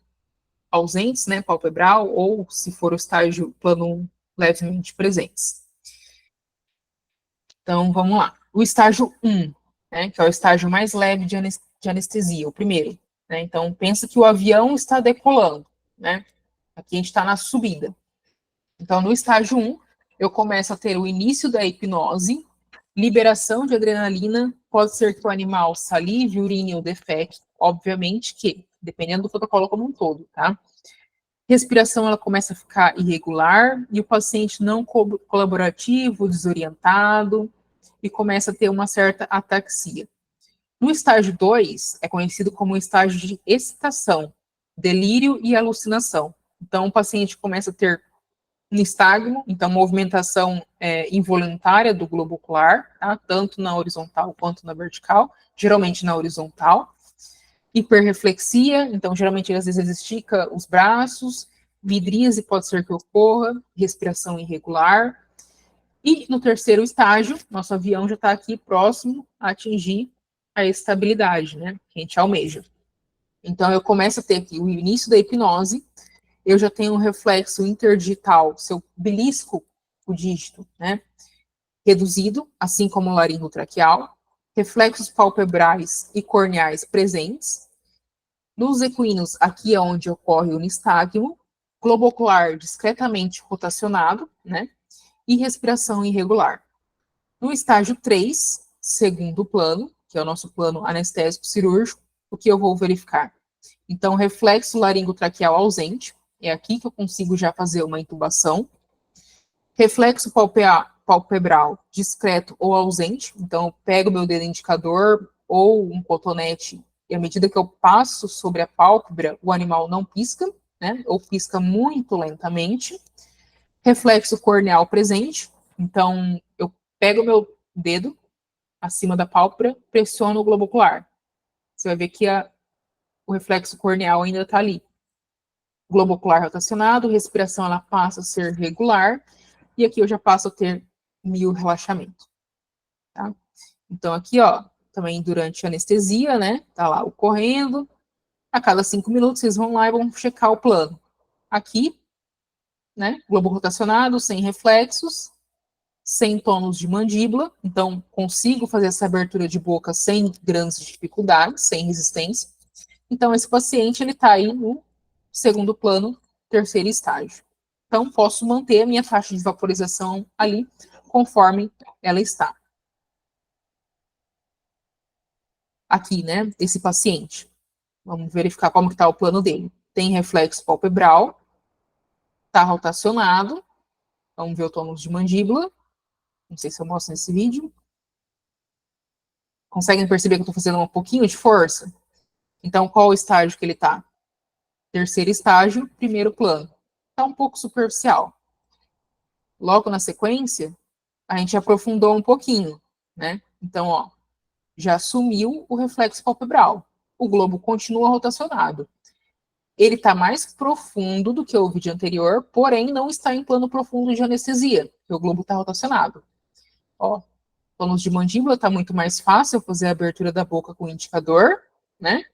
ausentes, né, palpebral, ou, se for o estágio plano 1, levemente presentes. Então, vamos lá. O estágio 1, né, que é o estágio mais leve de anestesia, o primeiro. Né, então, pensa que o avião está decolando, né? Aqui a gente está na subida. Então, no estágio 1, eu começo a ter o início da hipnose, liberação de adrenalina, pode ser que o animal salive, urine ou defeque, obviamente que, dependendo do protocolo como um todo, tá? Respiração, ela começa a ficar irregular, e o paciente não colaborativo, desorientado, e começa a ter uma certa ataxia. No estágio 2, é conhecido como estágio de excitação, delírio e alucinação. Então, o paciente começa a ter nistagmo, então movimentação involuntária do globo ocular, tá? Tanto na horizontal quanto na vertical, geralmente na horizontal. Hiperreflexia, então geralmente às vezes estica os braços, vidríase pode ser que ocorra, respiração irregular. E no terceiro estágio, nosso avião já está aqui próximo a atingir a estabilidade, né, que a gente almeja. Então eu começo a ter aqui o início da hipnose, eu já tenho um reflexo interdigital, se eu belisco o dígito, né, reduzido, assim como o laringotraqueal, reflexos palpebrais e corneais presentes. Nos equinos, aqui é onde ocorre o nistagmo, globo ocular discretamente rotacionado, né, e respiração irregular. No estágio 3, segundo plano, que é o nosso plano anestésico cirúrgico, o que eu vou verificar? Então, reflexo laringotraqueal ausente, é aqui que eu consigo já fazer uma intubação. Reflexo palpebral discreto ou ausente, então eu pego meu dedo indicador ou um cotonete e à medida que eu passo sobre a pálpebra, o animal não pisca, né, ou pisca muito lentamente. Reflexo corneal presente, então eu pego meu dedo acima da pálpebra, pressiono o globo ocular. Você vai ver que o reflexo corneal ainda está ali. Globo ocular rotacionado, respiração ela passa a ser regular, e aqui eu já passo a ter miorrelaxamento, tá? Então aqui, ó, também durante a anestesia, né, tá lá ocorrendo, a cada 5 minutos vocês vão lá e vão checar o plano. Aqui, né, globo rotacionado, sem reflexos, sem tônus de mandíbula, então consigo fazer essa abertura de boca sem grandes dificuldades, sem resistência. Então esse paciente, ele tá aí no segundo plano, terceiro estágio. Então posso manter a minha taxa de vaporização ali, conforme ela está. Aqui, né, esse paciente. Vamos verificar como que tá o plano dele. Tem reflexo palpebral, tá rotacionado, vamos ver o tônus de mandíbula. Não sei se eu mostro nesse vídeo. Conseguem perceber que eu estou fazendo um pouquinho de força? Então, qual o estágio que ele está? Terceiro estágio, primeiro plano. Está um pouco superficial. Logo na sequência, a gente aprofundou um pouquinho, né? Então, ó, já sumiu o reflexo palpebral. O globo continua rotacionado. Ele está mais profundo do que o vídeo anterior, porém não está em plano profundo de anestesia, porque o globo está rotacionado. Ó, tônus de mandíbula está muito mais fácil fazer a abertura da boca com o indicador, né?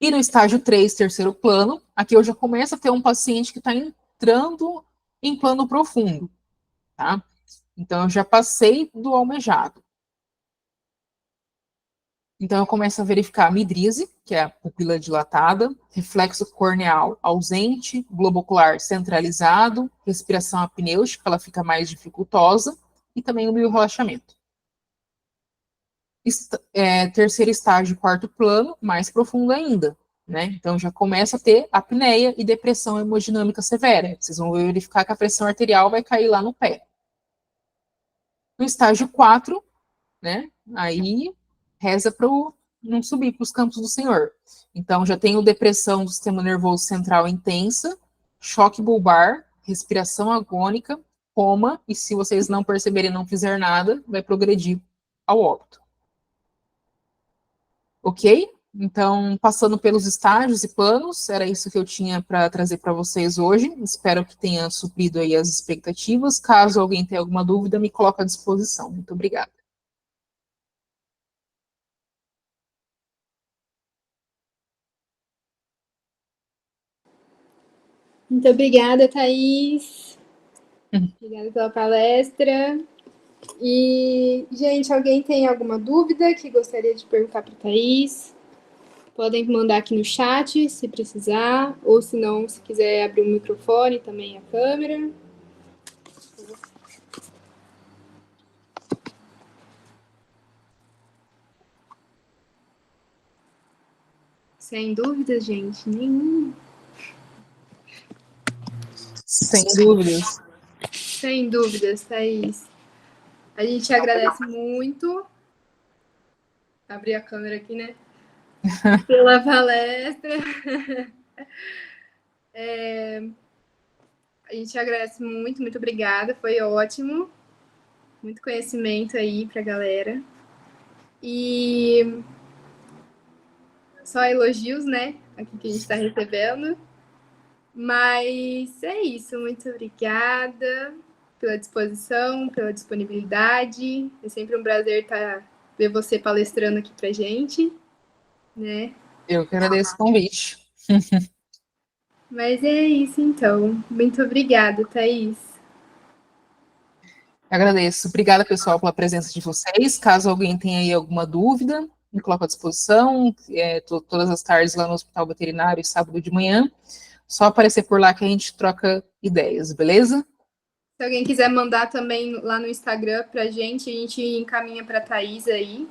E no estágio 3, terceiro plano, aqui eu já começo a ter um paciente que está entrando em plano profundo. tá? Então, eu já passei do almejado. Então, eu começo a verificar a midríase, que é a pupila dilatada, reflexo corneal ausente, globo ocular centralizado, respiração apnêutica, ela fica mais dificultosa, e também o biorrelaxamento. Terceiro estágio, quarto plano, mais profundo ainda, né? Então, já começa a ter apneia e depressão hemodinâmica severa. Vocês vão verificar que a pressão arterial vai cair lá no pé. No estágio 4, né? Aí reza para não subir para os campos do Senhor. Então, já tenho depressão do sistema nervoso central intensa, choque bulbar, respiração agônica, coma, e se vocês não perceberem e não fizer nada, vai progredir ao óbito. Ok? Então, passando pelos estágios e planos, era isso que eu tinha para trazer para vocês hoje. Espero que tenha suprido aí as expectativas. Caso alguém tenha alguma dúvida, me coloque à disposição. Muito obrigada. Muito obrigada, Thaís. Obrigada pela palestra. E, gente, alguém tem alguma dúvida que gostaria de perguntar para a Thaís? Podem mandar aqui no chat, se precisar, ou se não, se quiser abrir o microfone também, a câmera. Sem dúvidas, gente, nenhum. Sem dúvidas. Sem dúvidas, Thaís. A gente agradece muito. Abrir a câmera aqui, né? Pela palestra. A gente agradece muito, muito obrigada. Foi ótimo. Muito conhecimento aí pra galera. E só elogios, né? Aqui que a gente está recebendo. Mas é isso. Muito obrigada pela disposição, pela disponibilidade. É sempre um prazer ver você palestrando aqui pra gente, né? Eu que agradeço o convite. Mas é isso, então. Muito obrigada, Thaís. Agradeço. Obrigada, pessoal, pela presença de vocês. Caso alguém tenha aí alguma dúvida, me coloco à disposição. Todas as tardes lá no Hospital Veterinário, sábado de manhã. Só aparecer por lá que a gente troca ideias, beleza? Se alguém quiser mandar também lá no Instagram pra gente, a gente encaminha pra Thaís aí.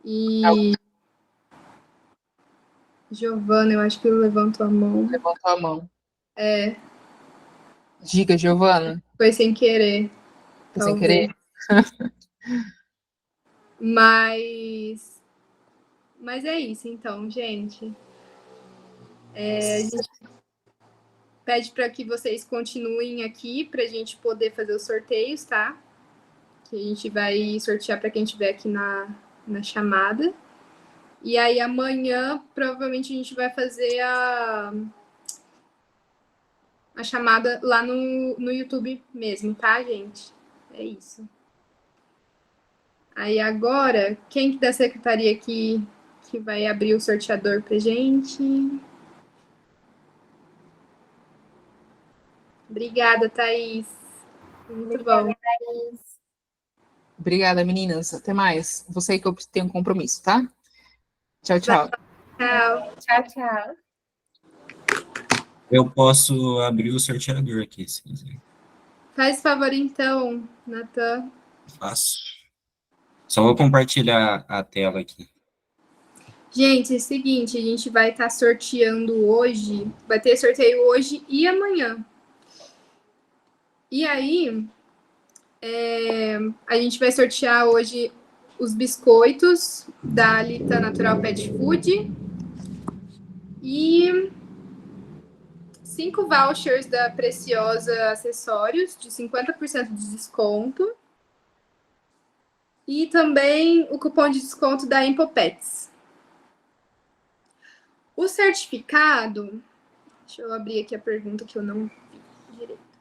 E Giovana, eu acho que levantou a mão. Levantou a mão. Diga, Giovana. Foi sem querer. Foi sem querer? Mas é isso, então, gente. A gente pede para que vocês continuem aqui para a gente poder fazer os sorteios, tá? Que a gente vai sortear para quem estiver aqui na chamada. E aí amanhã, provavelmente, a gente vai fazer a chamada lá no YouTube mesmo, tá, gente? É isso. Aí agora, quem da secretaria aqui que vai abrir o sorteador pra gente? Obrigada, Thaís. Muito bom. Thaís. Obrigada, meninas. Até mais. Você que eu tenho um compromisso, tá? Tchau, tchau. Tchau. Tchau, tchau. Eu posso abrir o sorteador aqui, se quiser. Faz favor, então, Natan. Faço. Só vou compartilhar a tela aqui. Gente, é o seguinte, a gente vai estar sorteando hoje, vai ter sorteio hoje e amanhã. E aí, a gente vai sortear hoje os biscoitos da Alita Natural Pet Food e 5 vouchers da Preciosa Acessórios de 50% de desconto e também o cupom de desconto da Impopets. O certificado, deixa eu abrir aqui a pergunta que eu não vi direito.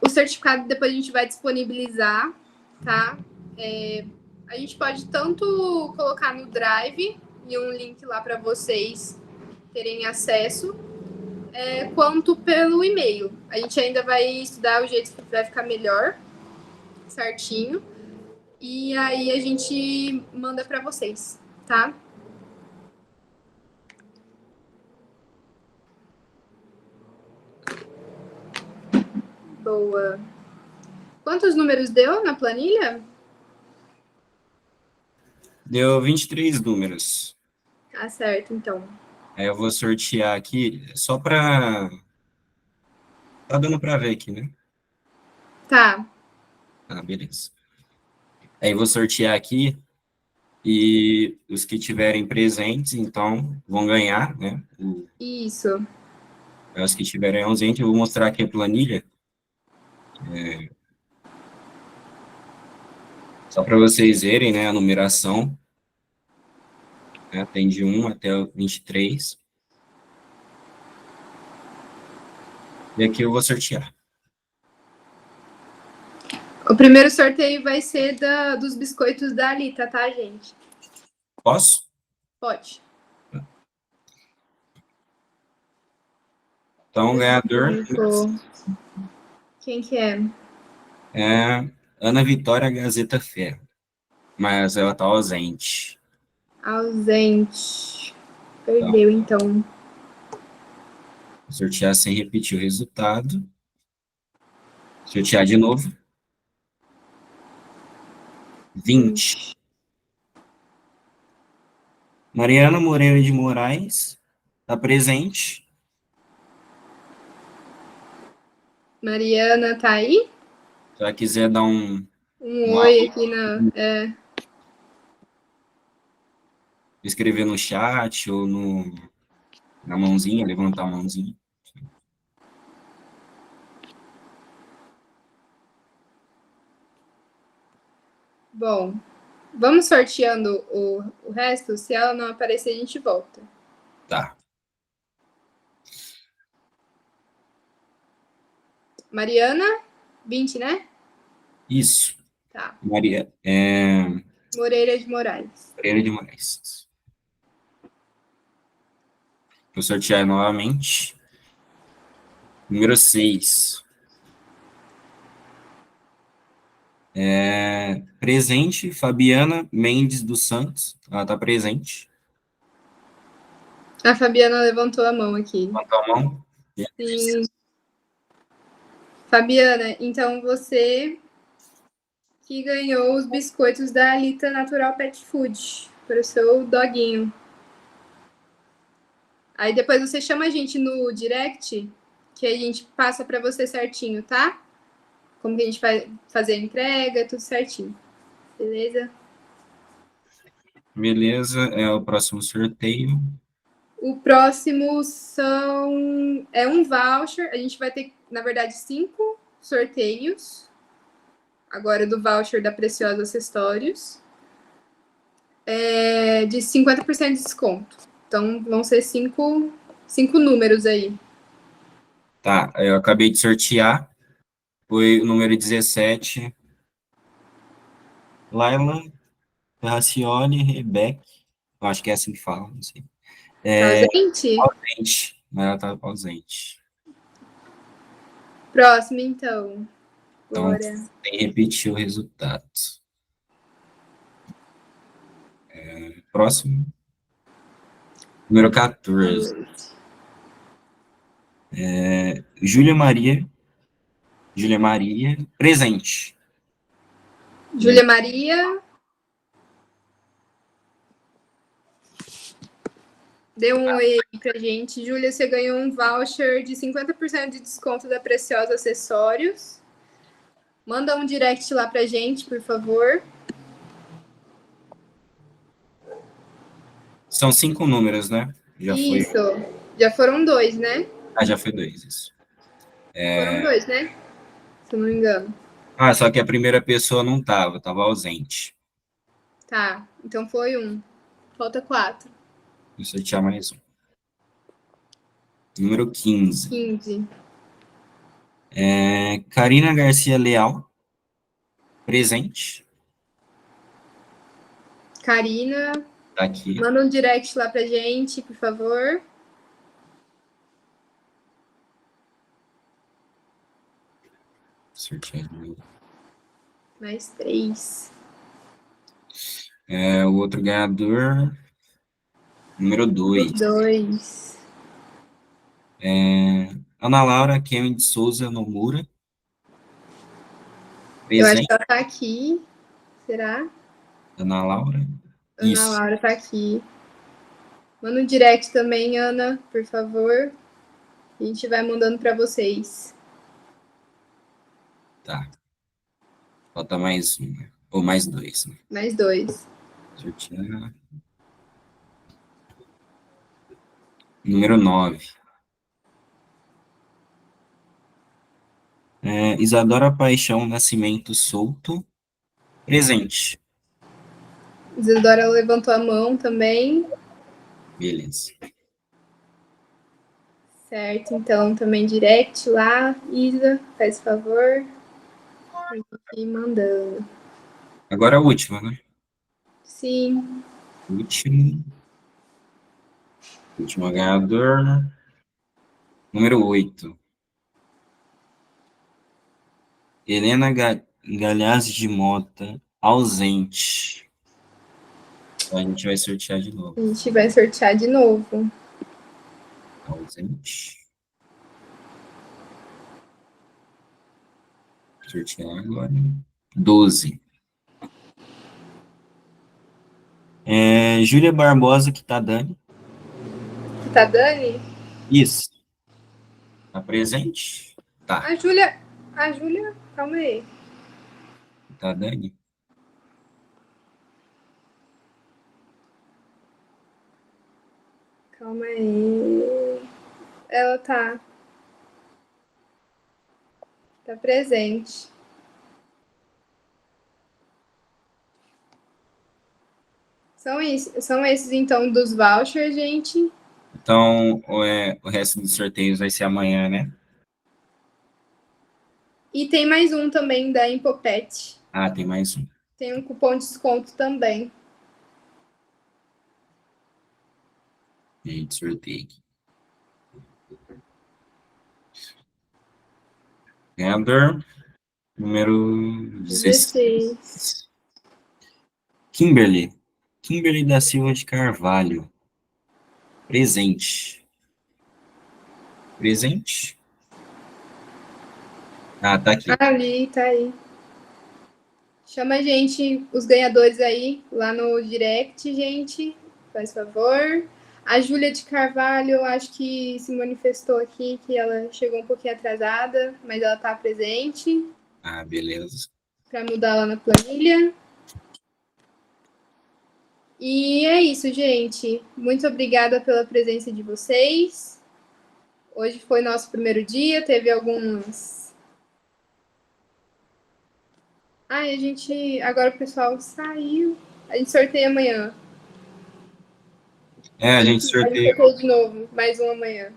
O certificado depois a gente vai disponibilizar, tá? A gente pode tanto colocar no Drive e um link lá para vocês terem acesso, quanto pelo e-mail. A gente ainda vai estudar o jeito que vai ficar melhor, certinho. E aí a gente manda para vocês, tá? Boa. Quantos números deu na planilha? Deu 23 números. Tá certo, então. Aí eu vou sortear aqui, só para... Tá dando para ver aqui, né? Tá. Ah, beleza. Aí eu vou sortear aqui, e os que tiverem presentes, então, vão ganhar, né? Isso. Os que tiverem ausente, eu vou mostrar aqui a planilha. Só para vocês verem, né, a numeração. Né, tem de 1 até o 23. E aqui eu vou sortear. O primeiro sorteio vai ser dos biscoitos da Alita, tá, gente? Posso? Pode. Então, o ganhador Quem que é? é Ana Vitória Gazeta Ferro. Mas ela tá ausente. Ausente. Perdeu, então. Vou sortear sem repetir o resultado. Sortear de novo. 20. Mariana Moreira de Moraes está presente. Mariana tá aí? Se ela quiser dar um Oi aqui escrever no chat ou na mãozinha, levantar a mãozinha. Bom, vamos sorteando o resto. Se ela não aparecer, a gente volta. Tá. Mariana, 20, né? Isso. Tá. Moreira Moreira de Moraes. Moreira de Moraes. Vou sortear novamente. Número 6. Presente, Fabiana Mendes dos Santos. Ela está presente. A Fabiana levantou a mão aqui. Levantou a mão. Sim. Fabiana, então você que ganhou os biscoitos da Alita Natural Pet Food para o seu doguinho. Aí depois você chama a gente no direct, que a gente passa para você certinho, tá? Como que a gente vai fazer a entrega, tudo certinho. Beleza? Beleza, é o próximo sorteio. O próximo é um voucher. A gente vai ter, na verdade, 5 sorteios. Agora do voucher da Preciosa Acessórios. De 50% de desconto. Então, vão ser 5 números aí. Tá, eu acabei de sortear. Foi o número 17. Laila Racione Rebeck. Eu acho que é assim que fala, não sei. Tá ausente? Ausente. Ela tá ausente. Próximo, então. Então, Bora. tem que repetir o resultado. Próximo. Número 14. Júlia Maria, presente. Júlia Maria. Dê um oi aí pra gente. Júlia, você ganhou um voucher de 50% de desconto da Preciosa Acessórios. Manda um direct lá pra gente, por favor. São 5 números, né? Isso. Já foram 2, né? Já foi 2, isso. Foram 2, né? Se eu não me engano. Só que a primeira pessoa não estava ausente. Tá, então foi 1. Falta 4. Vou sortear mais um. Número 15. 15. Karina Garcia Leal, presente. Karina, Tá aqui. manda um direct lá pra gente, por favor. Sortear de novo. Mais 3. O outro ganhador, número 2. 2. Ana Laura Kemi de Souza Nomura. Eu acho Presente, que ela tá aqui. Será? Ana Laura. Ana Isso. Laura tá aqui. Manda um direct também, Ana, por favor. A gente vai mandando para vocês. Tá. Falta mais um, né? Ou mais 2, né? Mais 2. Sortear. Número 9. Isadora Paixão Nascimento Souto. Presente. Isadora levantou a mão também. Beleza. Certo, então também direct lá. Isa, faz favor. E mandando. Agora a última, né? Sim. Último ganhador. Número 8. Helena Galhazzi de Mota, ausente. Então, a gente vai sortear de novo. A gente vai sortear de novo. Ausente. Sortear agora. 12. Júlia Barbosa, que tá Dani. Tá, Dani? Isso. Tá presente? Tá. A Júlia, calma aí. Tá Dani? Calma aí. Ela tá presente. São esses, então, dos vouchers, gente. Então, o resto dos sorteios vai ser amanhã, né? E tem mais um também da Impopet. Ah, tem mais um. Tem um cupom de desconto também. Gente, sorteio aqui. Ganhador, número 16. Kimberly da Silva de Carvalho. Presente. Presente? Ah, tá aqui. Ali, tá aí. Chama a gente, os ganhadores aí, lá no direct, gente. Faz favor. A Júlia de Carvalho, acho que se manifestou aqui, que ela chegou um pouquinho atrasada, mas ela tá presente. Ah, beleza. Para mudar lá na planilha. E é isso, gente. Muito obrigada pela presença de vocês. Hoje foi nosso primeiro dia, teve alguns. Ai, agora o pessoal saiu. A gente sorteia amanhã. A gente A gente sorteia. sorteia de novo, mais um amanhã.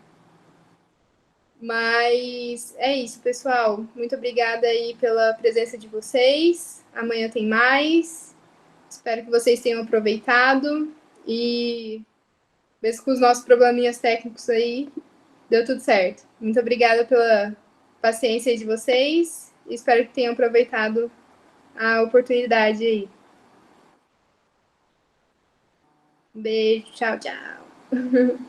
Mas é isso, pessoal. Muito obrigada aí pela presença de vocês. Amanhã tem mais. Espero que vocês tenham aproveitado. E mesmo com os nossos probleminhas técnicos aí, deu tudo certo. Muito obrigada pela paciência de vocês. E espero que tenham aproveitado a oportunidade aí. Um beijo, tchau, tchau.